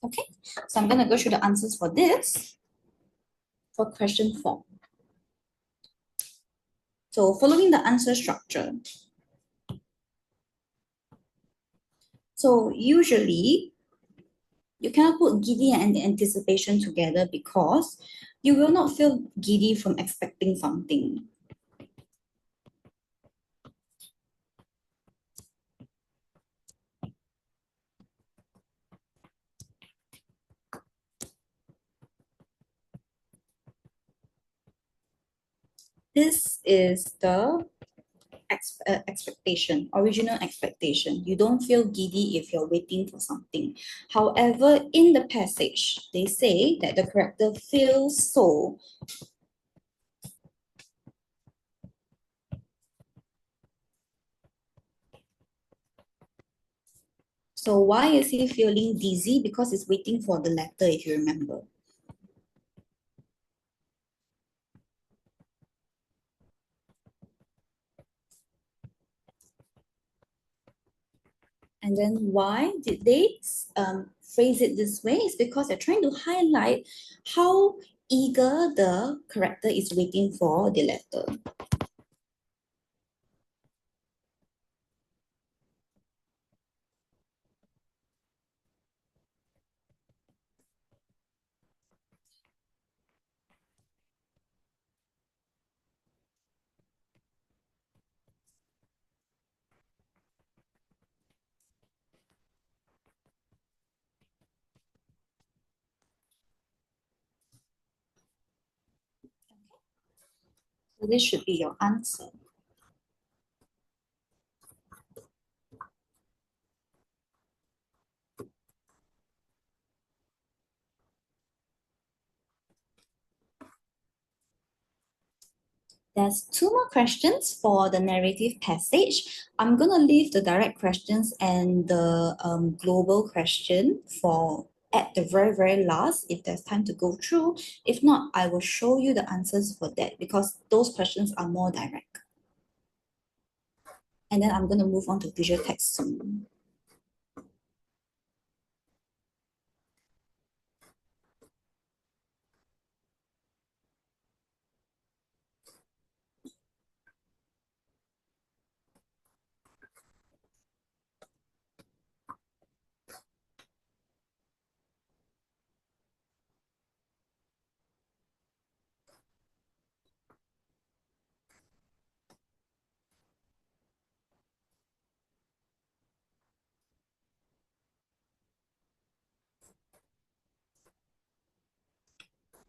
Okay, so I'm gonna go through the answers for this. For question 4. So following the answer structure. So usually, you cannot put giddy and anticipation together because you will not feel giddy from expecting something. This is the expectation, original expectation. You don't feel giddy if you're waiting for something. However, in the passage, they say that the character feels so. So why is he feeling dizzy? Because he's waiting for the letter, if you remember. And then why did they phrase it this way? It's because they're trying to highlight how eager the character is waiting for the letter. So this should be your answer. There's two more questions for the narrative passage. I'm going to leave the direct questions and the global question for at the very, very last, if there's time to go through. If not, I will show you the answers for that because those questions are more direct. And then I'm going to move on to visual text soon.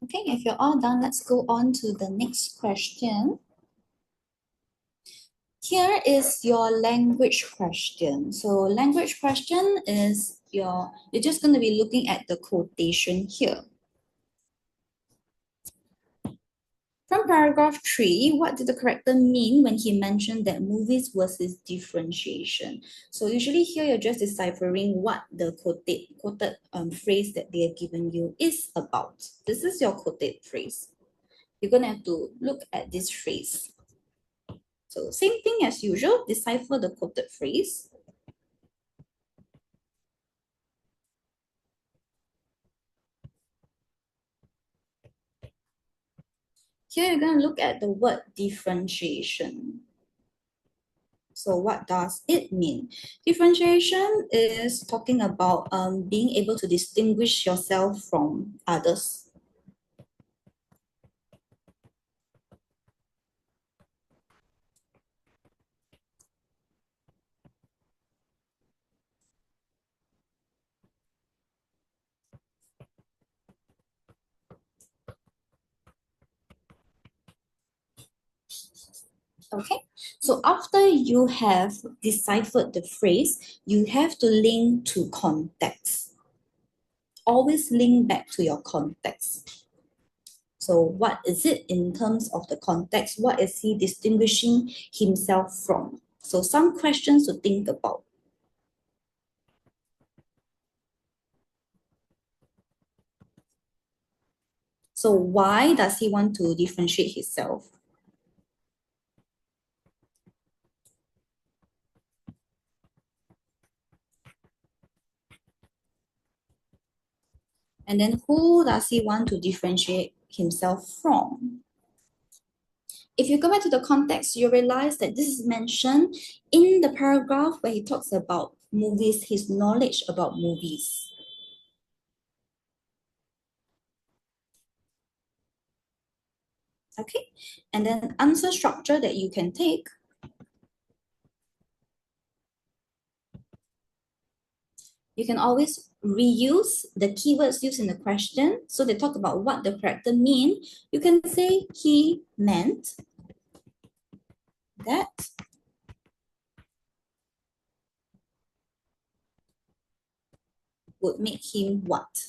Okay, if you're all done, let's go on to the next question. Here is your language question. So language question is you're just going to be looking at the quotation here. From paragraph 3, what did the character mean when he mentioned that movies was his differentiation? So usually here you're just deciphering what the quoted phrase that they have given you is about. This is your quoted phrase. You're going to have to look at this phrase. So same thing as usual, decipher the quoted phrase. Here you're going to look at the word differentiation. So what does it mean? Differentiation is talking about being able to distinguish yourself from others. Okay, so after you have deciphered the phrase, you have to link to context. Always link back to your context. So what is it in terms of the context? What is he distinguishing himself from? So some questions to think about. So why does he want to differentiate himself? And then who does he want to differentiate himself from? If you go back to the context, you realize that this is mentioned in the paragraph where he talks about movies, his knowledge about movies. Okay, and then answer structure that you can take. You can always reuse the keywords used in the question. So they talk about what the character mean. You can say he meant that would make him what?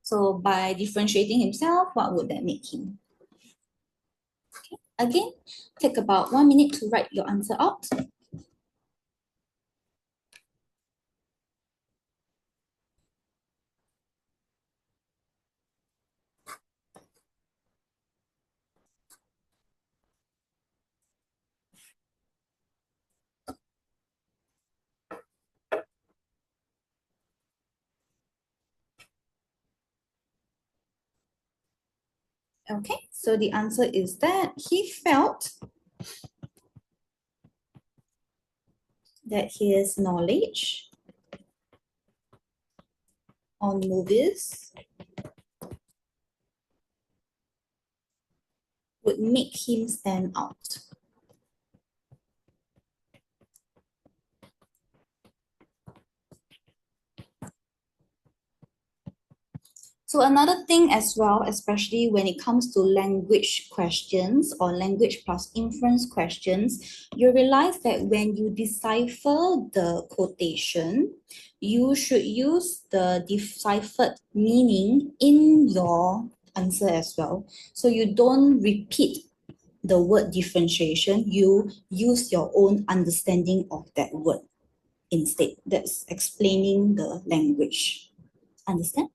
So by differentiating himself, what would that make him? Okay. Again, take about 1 minute to write your answer out. Okay, so the answer is that he felt that his knowledge on movies would make him stand out. So another thing as well, especially when it comes to language questions or language plus inference questions, you realize that when you decipher the quotation, you should use the deciphered meaning in your answer as well. So you don't repeat the word differentiation, you use your own understanding of that word instead. That's explaining the language. Understand?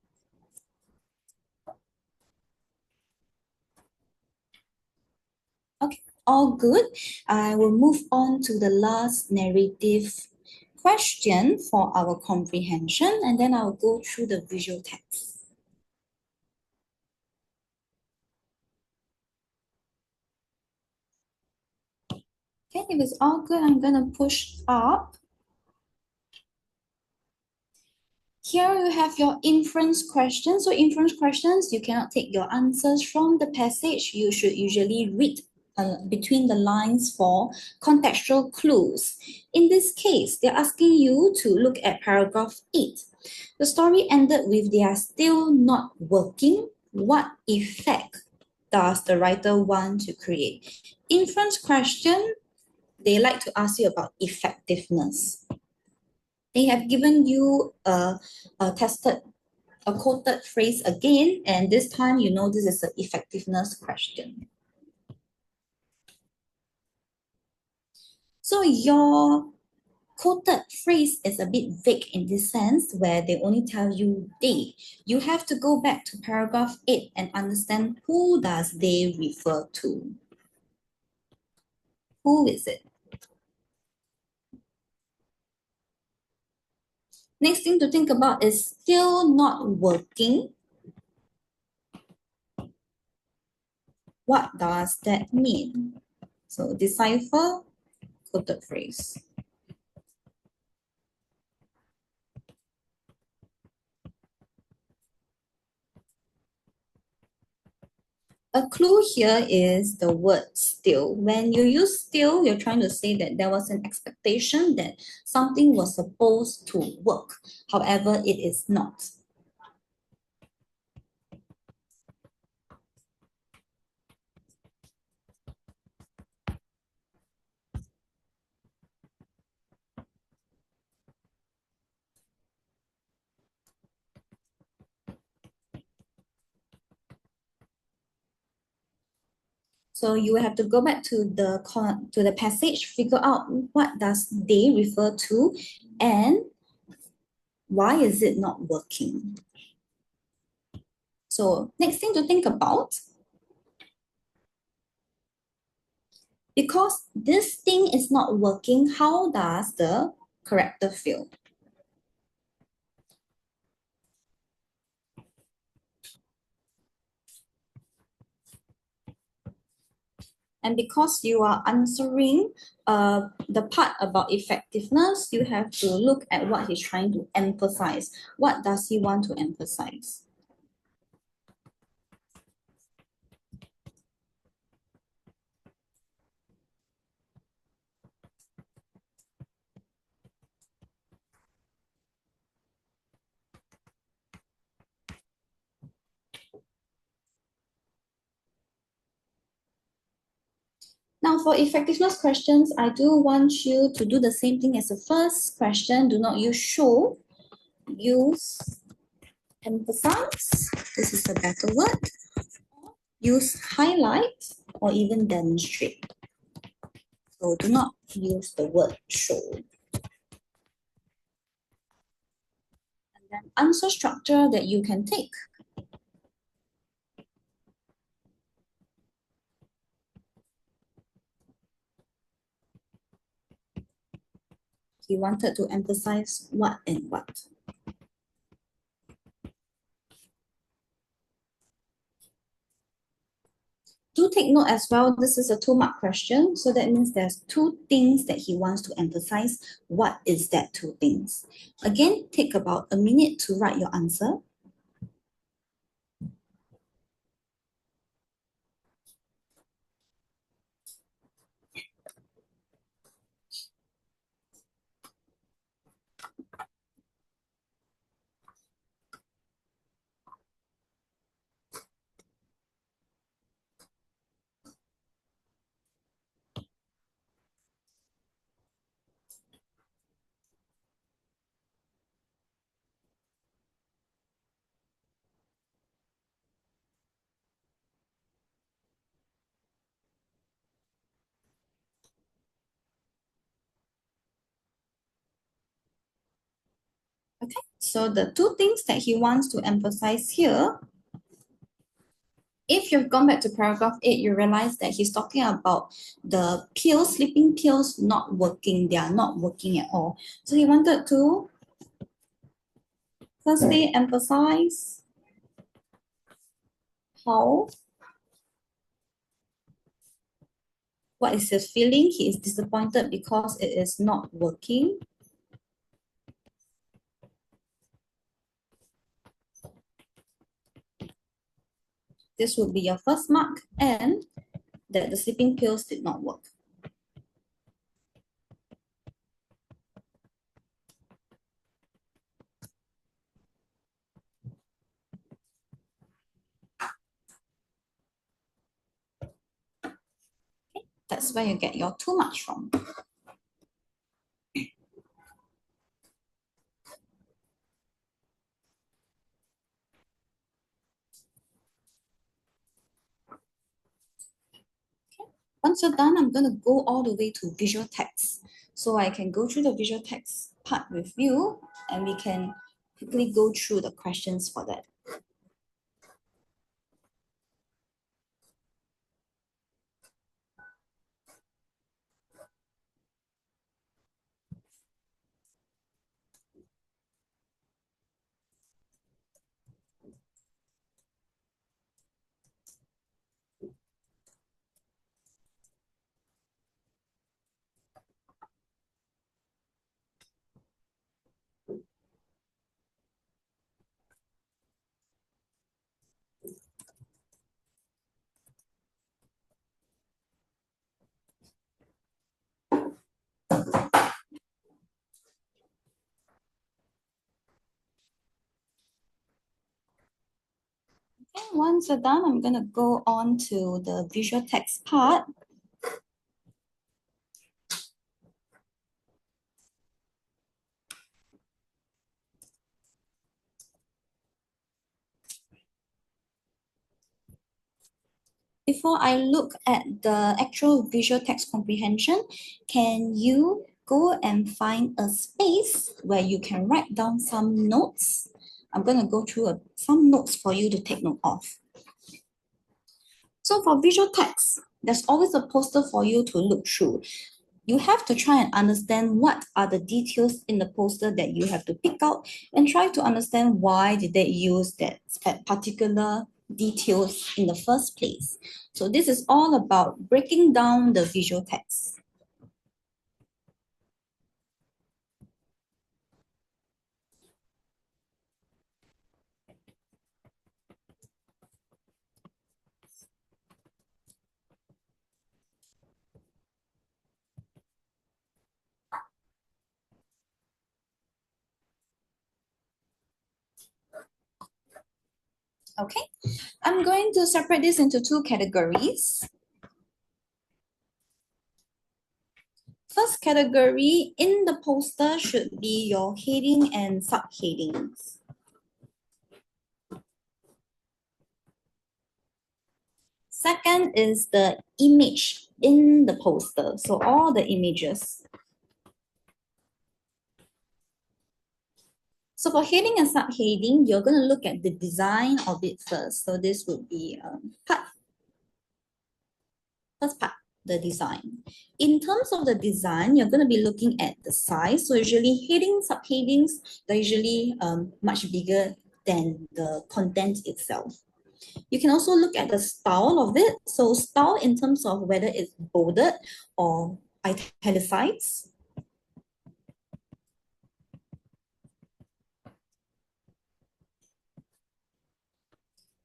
Okay, all good. I will move on to the last narrative question for our comprehension, and then I'll go through the visual text. Okay, if it's all good, I'm gonna push up. Here you have your inference questions. So inference questions, you cannot take your answers from the passage. You should usually read between the lines for contextual clues. In this case, they're asking you to look at paragraph 8. The story ended with they are still not working. What effect does the writer want to create? Inference question, they like to ask you about effectiveness. They have given you a quoted phrase again, and this time you know this is an effectiveness question. So your quoted phrase is a bit vague in this sense where they only tell you they. You have to go back to paragraph 8 and understand who does they refer to. Who is it? Next thing to think about is still not working. What does that mean? So decipher quoted phrase. A clue here is the word still. When you use still, you're trying to say that there was an expectation that something was supposed to work. However, it is not. So you have to go back to the passage, figure out what does they refer to and why is it not working. So next thing to think about, because this thing is not working, how does the character feel? And because you are answering the part about effectiveness, you have to look at what he's trying to emphasize. What does he want to emphasize? Now for effectiveness questions, I do want you to do the same thing as the first question. Do not use show, use emphasize. This is a better word. Use highlight or even demonstrate. So do not use the word show. And then answer structure that you can take. He wanted to emphasize what and what. Do take note as well, this is a 2-mark question. So that means there's 2 things that he wants to emphasize. What is that 2 things? Again, take about a minute to write your answer. Okay, so the two things that he wants to emphasize here, if you've gone back to paragraph 8, you realize that he's talking about the pills, sleeping pills not working. They are not working at all. So he wanted to firstly emphasize how, what is his feeling? He is disappointed because it is not working. This would be your first mark, and that the sleeping pills did not work. That's where you get your 2 marks from. Once you're done, I'm going to go all the way to visual text. So I can go through the visual text part with you, and we can quickly go through the questions for that. Okay, once you're done, I'm going to go on to the visual text part. Before I look at the actual visual text comprehension, can you go and find a space where you can write down some notes? I'm going to go through some notes for you to take note of. So for visual text, there's always a poster for you to look through. You have to try and understand what are the details in the poster that you have to pick out, and try to understand why did they use that particular details in the first place. So this is all about breaking down the visual text. Okay, I'm going to separate this into 2 categories. First category in the poster should be your heading and subheadings. Second is the image in the poster, so all the images. So for heading and subheading, you're going to look at the design of it first. So this would be first part, the design. In terms of the design, you're going to be looking at the size. So usually heading, subheadings, they're usually much bigger than the content itself. You can also look at the style of it. So style in terms of whether it's bolded or italicized.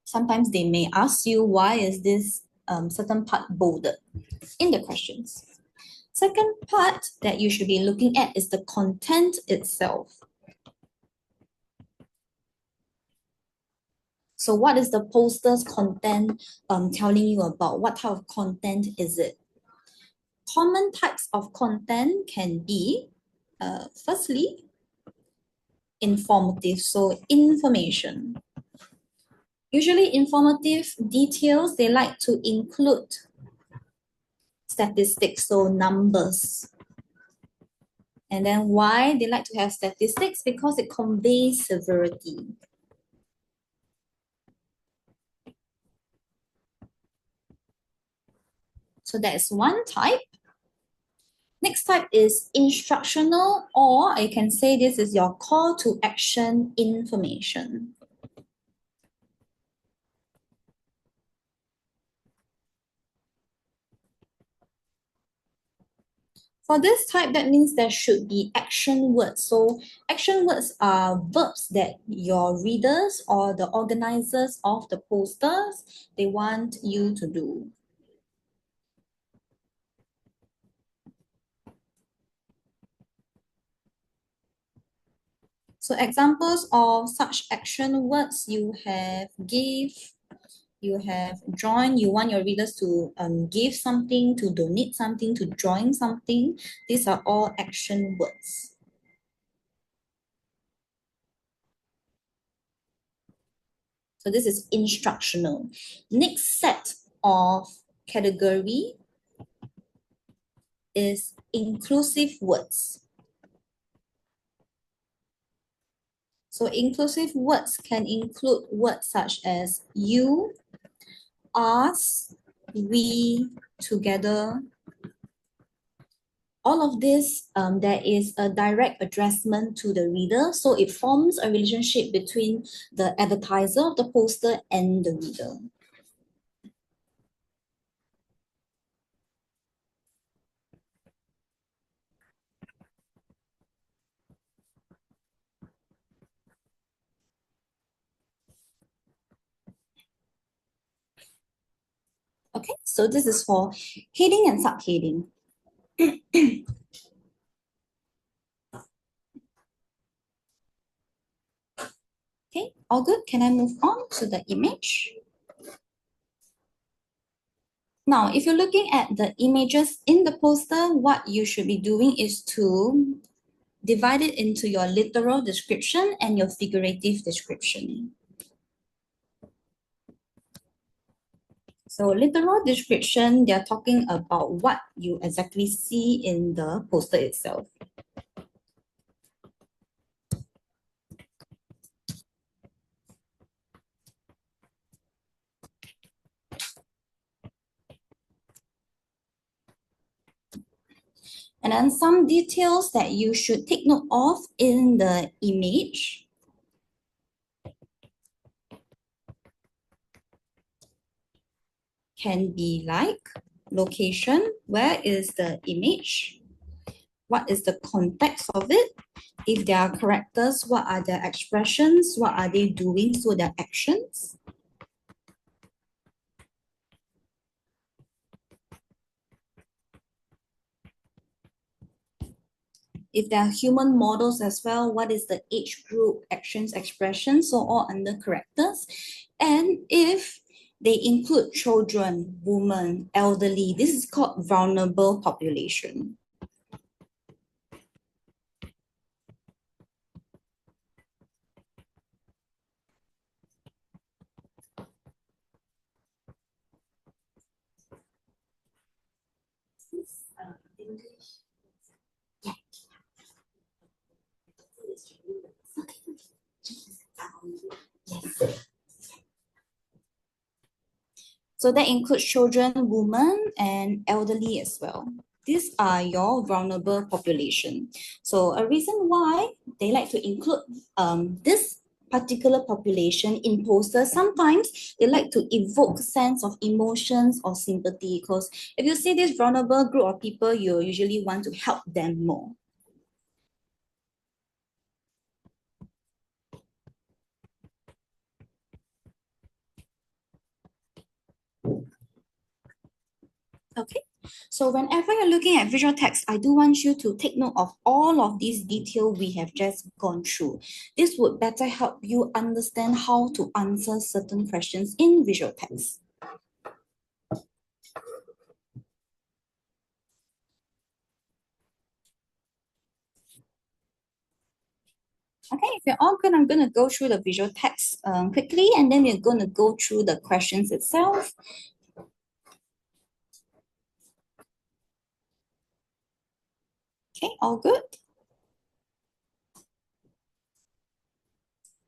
Sometimes they may ask you, why is this certain part bolded in the questions. Second part that you should be looking at is the content itself. So what is the poster's content telling you about? What type of content is it? Common types of content can be, firstly, informative, so information. Usually informative details, they like to include statistics, so numbers. And then why they like to have statistics? Because it conveys severity. So that is one type. Next type is instructional, or I can say this is your call to action information. For this type, that means there should be action words. So action words are verbs that your readers or the organizers of the posters, they want you to do. So examples of such action words, you have give, you have join, you want your readers to give something, to donate something, to join something. These are all action words. So this is instructional. Next set of category is inclusive words. So inclusive words can include words such as you, us, we, together. All of this, there is a direct addressment to the reader. So it forms a relationship between the advertiser of the poster and the reader. Okay, so this is for heading and subheading. Okay, all good. Can I move on to the image? Now, if you're looking at the images in the poster, what you should be doing is to divide it into your literal description and your figurative description. So literal description, they're talking about what you exactly see in the poster itself. And then some details that you should take note of in the image. Can be like location, where is the image? What is the context of it? If there are characters, what are their expressions? What are they doing? So their actions. If there are human models as well, what is the age group, actions, expressions? So all under characters. And if they include children, women, elderly, this is called vulnerable population. So that includes children, women, and elderly as well. These are your vulnerable population. So a reason why they like to include this particular population in posters, sometimes they like to evoke sense of emotions or sympathy, because if you see this vulnerable group of people, you usually want to help them more. Okay, so whenever you're looking at visual text, I do want you to take note of all of these details we have just gone through. This would better help you understand how to answer certain questions in visual text. Okay, if you're all good, I'm going to go through the visual text quickly, and then we're going to go through the questions itself. Okay, all good?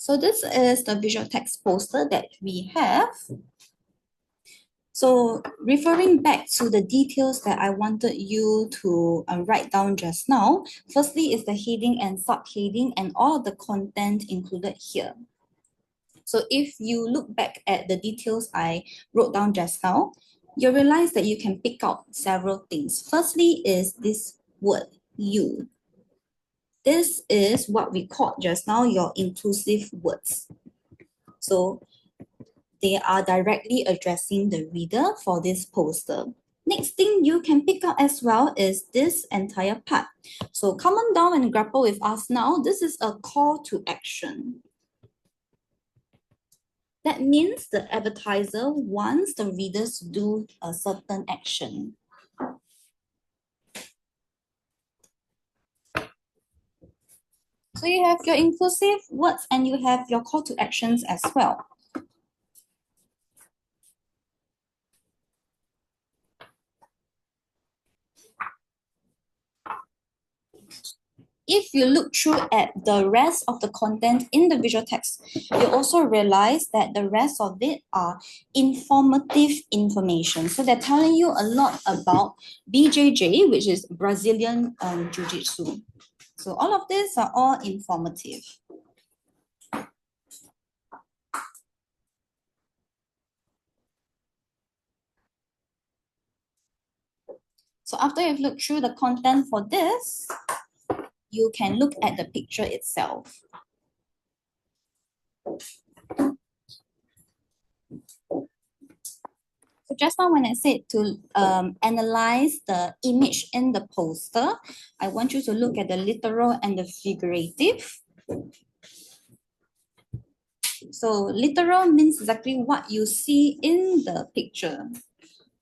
So this is the visual text poster that we have. So referring back to the details that I wanted you to write down just now, firstly is the heading and subheading and all of the content included here. So if you look back at the details I wrote down just now, you realize that you can pick out several things. Firstly is this word, you. This is what we called just now your inclusive words. So they are directly addressing the reader for this poster. Next thing you can pick up as well is this entire part. So come on down and grapple with us now. This is a call to action. That means the advertiser wants the readers to do a certain action. So you have your inclusive words and you have your call to actions as well. If you look through at the rest of the content in the visual text, you also realize that the rest of it are informative information. So they're telling you a lot about BJJ, which is Brazilian Jiu-Jitsu. So all of these are all informative. So after you've looked through the content for this, you can look at the picture itself. So just now when I said to analyze the image in the poster, I want you to look at the literal and the figurative. So literal means exactly what you see in the picture.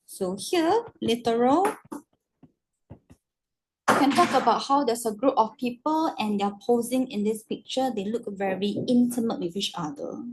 So here, literal, you can talk about how there's a group of people and they're posing in this picture. They look very intimate with each other.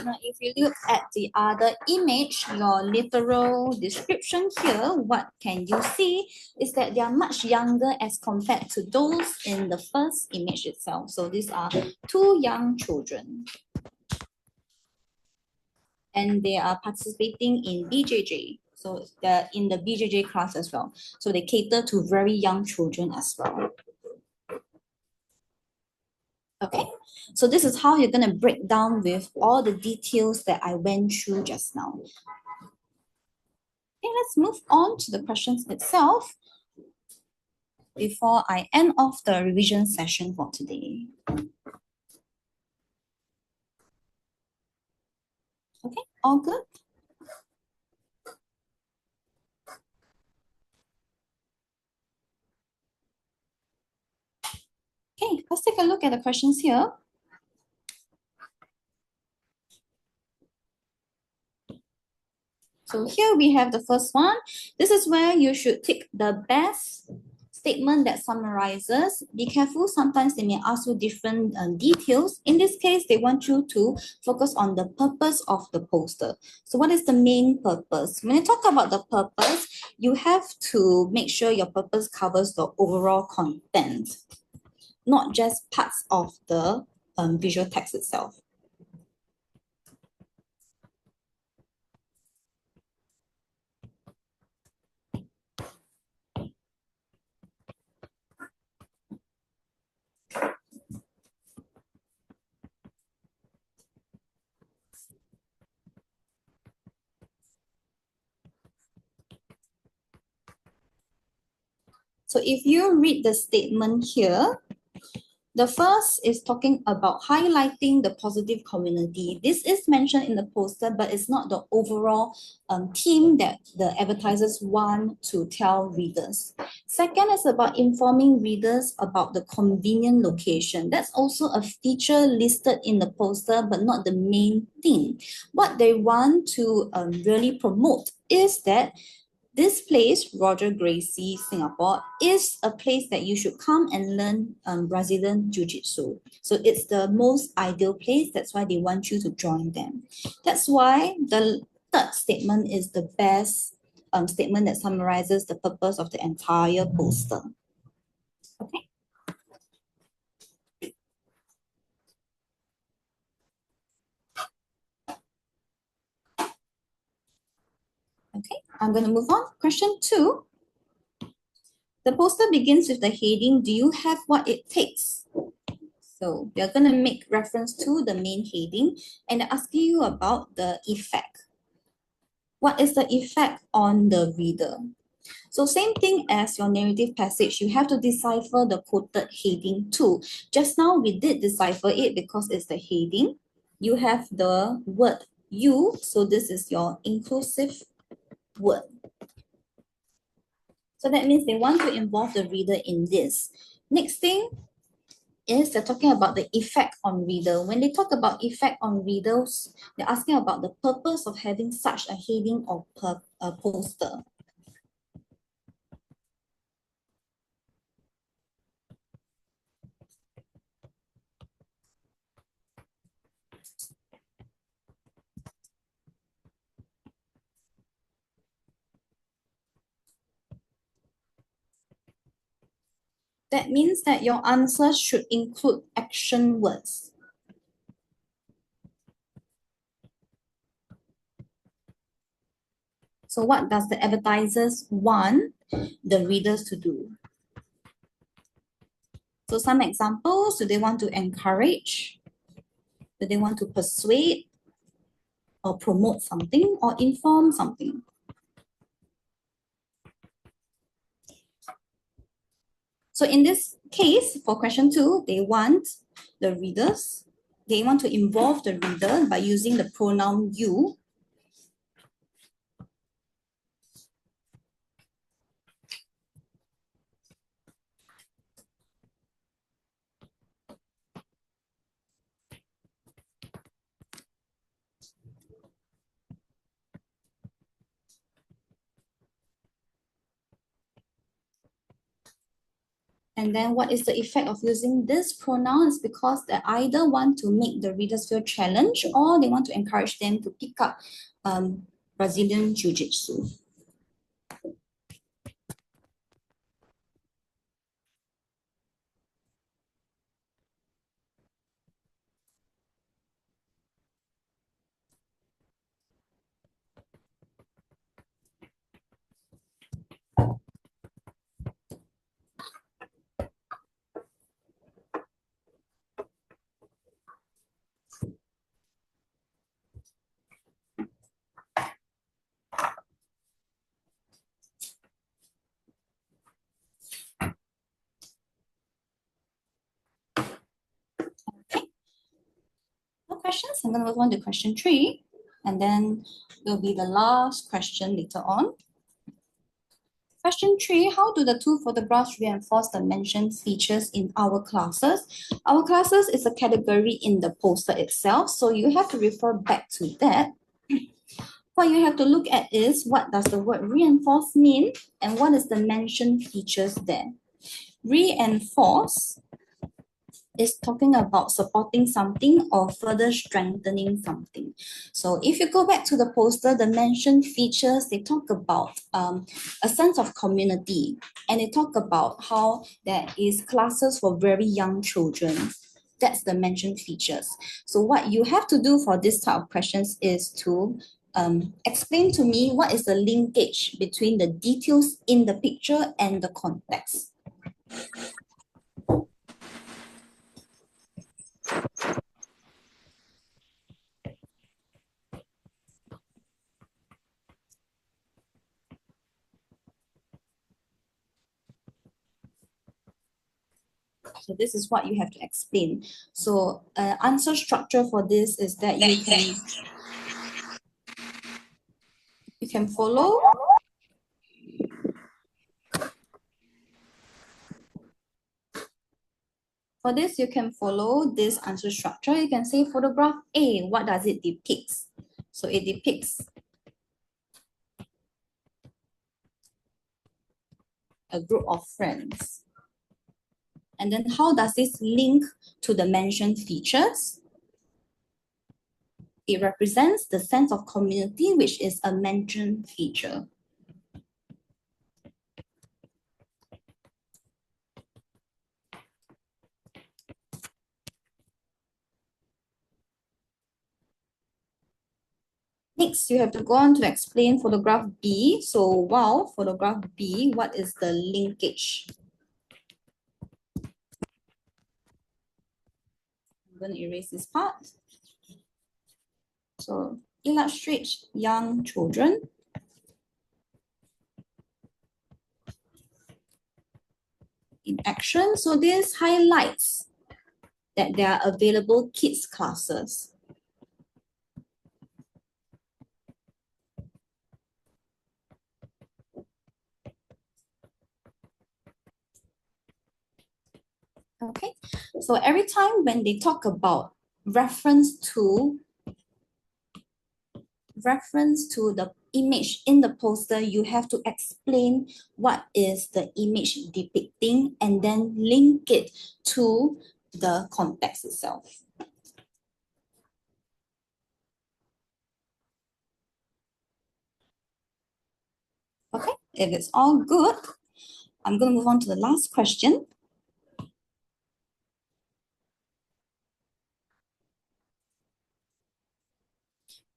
Now, if you look at the other image, your literal description here, what can you see is that they are much younger as compared to those in the first image itself. So these are two young children. And they are participating in BJJ. So they're in the BJJ class as well. So they cater to very young children as well. Okay, so this is how you're going to break down with all the details that I went through just now. Okay, let's move on to the questions itself before I end off the revision session for today. Okay, all good? Okay, let's take a look at the questions here. So here we have the first one. This is where you should tick the best statement that summarizes. Be careful, sometimes they may ask you different details. In this case, they want you to focus on the purpose of the poster. So what is the main purpose? When you talk about the purpose, you have to make sure your purpose covers the overall content, not just parts of the visual text itself. So if you read the statement here, the first is talking about highlighting the positive community. This is mentioned in the poster, but it's not the overall theme that the advertisers want to tell readers. Second is about informing readers about the convenient location. That's also a feature listed in the poster, but not the main theme. What they want to really promote is that this place, Roger Gracie, Singapore, is a place that you should come and learn Brazilian Jiu-Jitsu. So it's the most ideal place. That's why they want you to join them. That's why the third statement is the best statement that summarizes the purpose of the entire poster. Okay. Okay, I'm going to move on. Question 2. The poster begins with the heading, "Do you have what it takes?" So we are going to make reference to the main heading and asking you about the effect. What is the effect on the reader? So same thing as your narrative passage, you have to decipher the quoted heading too. Just now we did decipher it because it's the heading. You have the word you, so this is your inclusive word. So that means they want to involve the reader in this. Next thing is they're talking about the effect on reader. When they talk about effect on readers, they're asking about the purpose of having such a heading or a poster. That means that your answer should include action words. So what does the advertisers want the readers to do? So some examples, do they want to encourage? Do they want to persuade or promote something or inform something? So in this case, for question 2, they want the readers, they want to involve the reader by using the pronoun you. And then what is the effect of using this pronoun? Is because they either want to make the readers feel challenged or they want to encourage them to pick up Brazilian Jiu-Jitsu. No questions? I'm going to move on to question 3. And then will be the last question later on. Question 3, how do the two photographs reinforce the mentioned features in our classes? Our classes is a category in the poster itself, so you have to refer back to that. What you have to look at is what does the word reinforce mean and what is the mentioned features there. Reinforce is talking about supporting something or further strengthening something. So if you go back to the poster, the mentioned features, they talk about a sense of community, and they talk about how there is classes for very young children. That's the mentioned features. So what you have to do for this type of questions is to explain to me what is the linkage between the details in the picture and the context. So this is what you have to explain. So answer structure for this is that you can follow. For this, you can follow this answer structure. You can say photograph A, what does it depict? So it depicts a group of friends. And then how does this link to the mentioned features? It represents the sense of community, which is a mentioned feature. Next, you have to go on to explain photograph B. So, wow, photograph B, what is the linkage? I'm going to erase this part. So, illustrate young children. In action. So, this highlights that there are available kids classes. Okay, so every time when they talk about reference to the image in the poster, you have to explain what is the image depicting and then link it to the context itself. Okay, if it's all good, I'm going to move on to the last question.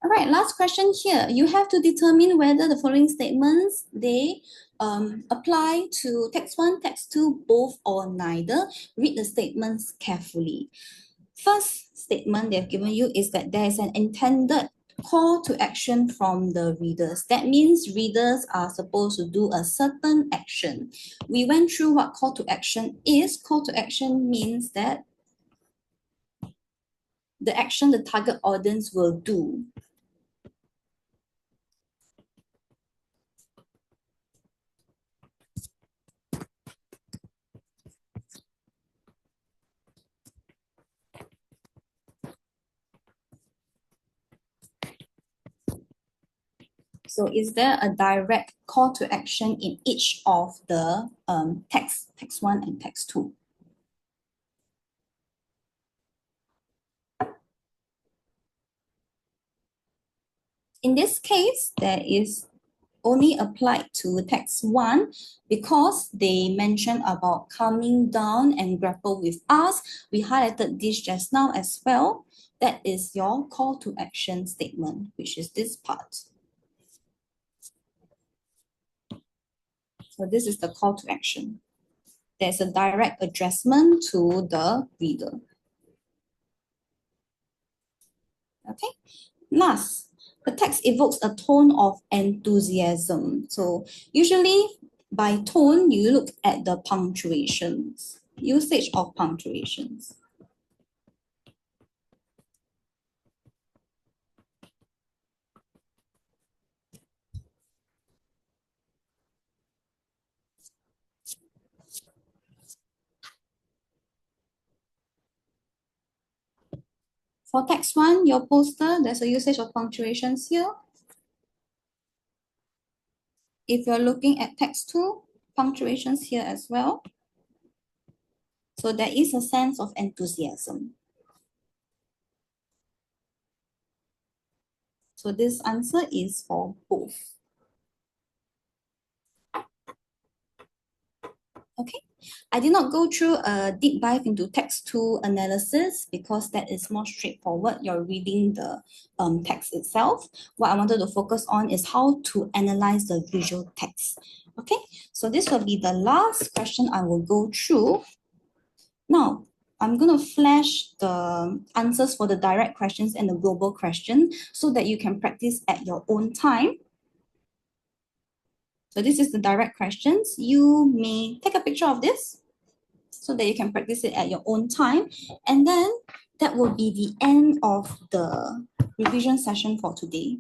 All right, last question here. You have to determine whether the following statements, they apply to text 1, text 2, both or neither. Read the statements carefully. First statement they've given you is that there is an intended call to action from the readers. That means readers are supposed to do a certain action. We went through what call to action is. Call to action means that the action the target audience will do. So is there a direct call to action in each of the text 1 and text 2? In this case, there is only applied to text 1 because they mentioned about calming down and grapple with us. We highlighted this just now as well. That is your call to action statement, which is this part. So this is the call to action. There's a direct addressment to the reader. Okay, last, the text evokes a tone of enthusiasm. So usually by tone, you look at the punctuations, usage of punctuations. For text 1, your poster, there's a usage of punctuations here. If you're looking at text 2, punctuations here as well. So there is a sense of enthusiasm. So this answer is for both. Okay, I did not go through a deep dive into text 2 analysis because that is more straightforward. You're reading the text itself. What I wanted to focus on is how to analyze the visual text. Okay, so this will be the last question I will go through. Now, I'm going to flash the answers for the direct questions and the global question so that you can practice at your own time. So this is the direct questions. You may take a picture of this so that you can practice it at your own time. And then that will be the end of the revision session for today.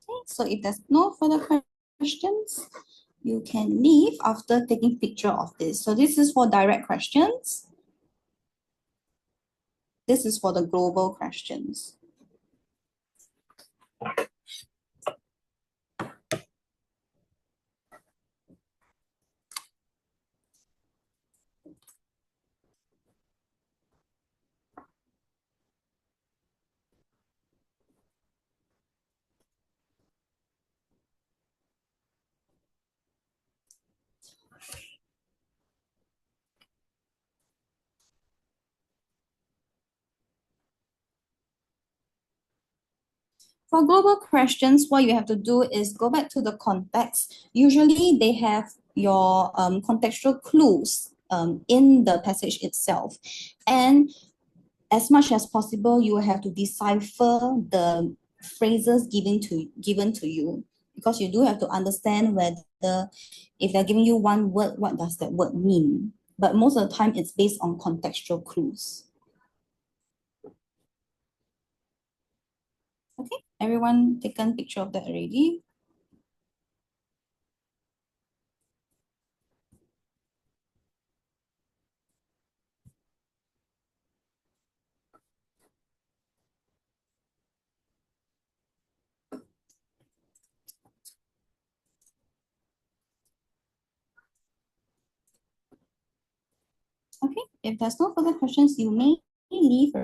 Okay, so if there's no further questions, you can leave after taking picture of this. So this is for direct questions. This is for the global questions. For global questions, what you have to do is go back to the context. Usually they have your contextual clues in the passage itself. And as much as possible, you will have to decipher the phrases given to you, because you do have to understand whether if they're giving you one word, what does that word mean? But most of the time, it's based on contextual clues. Okay, everyone taken picture of that already? Okay, if there's no further questions, you may leave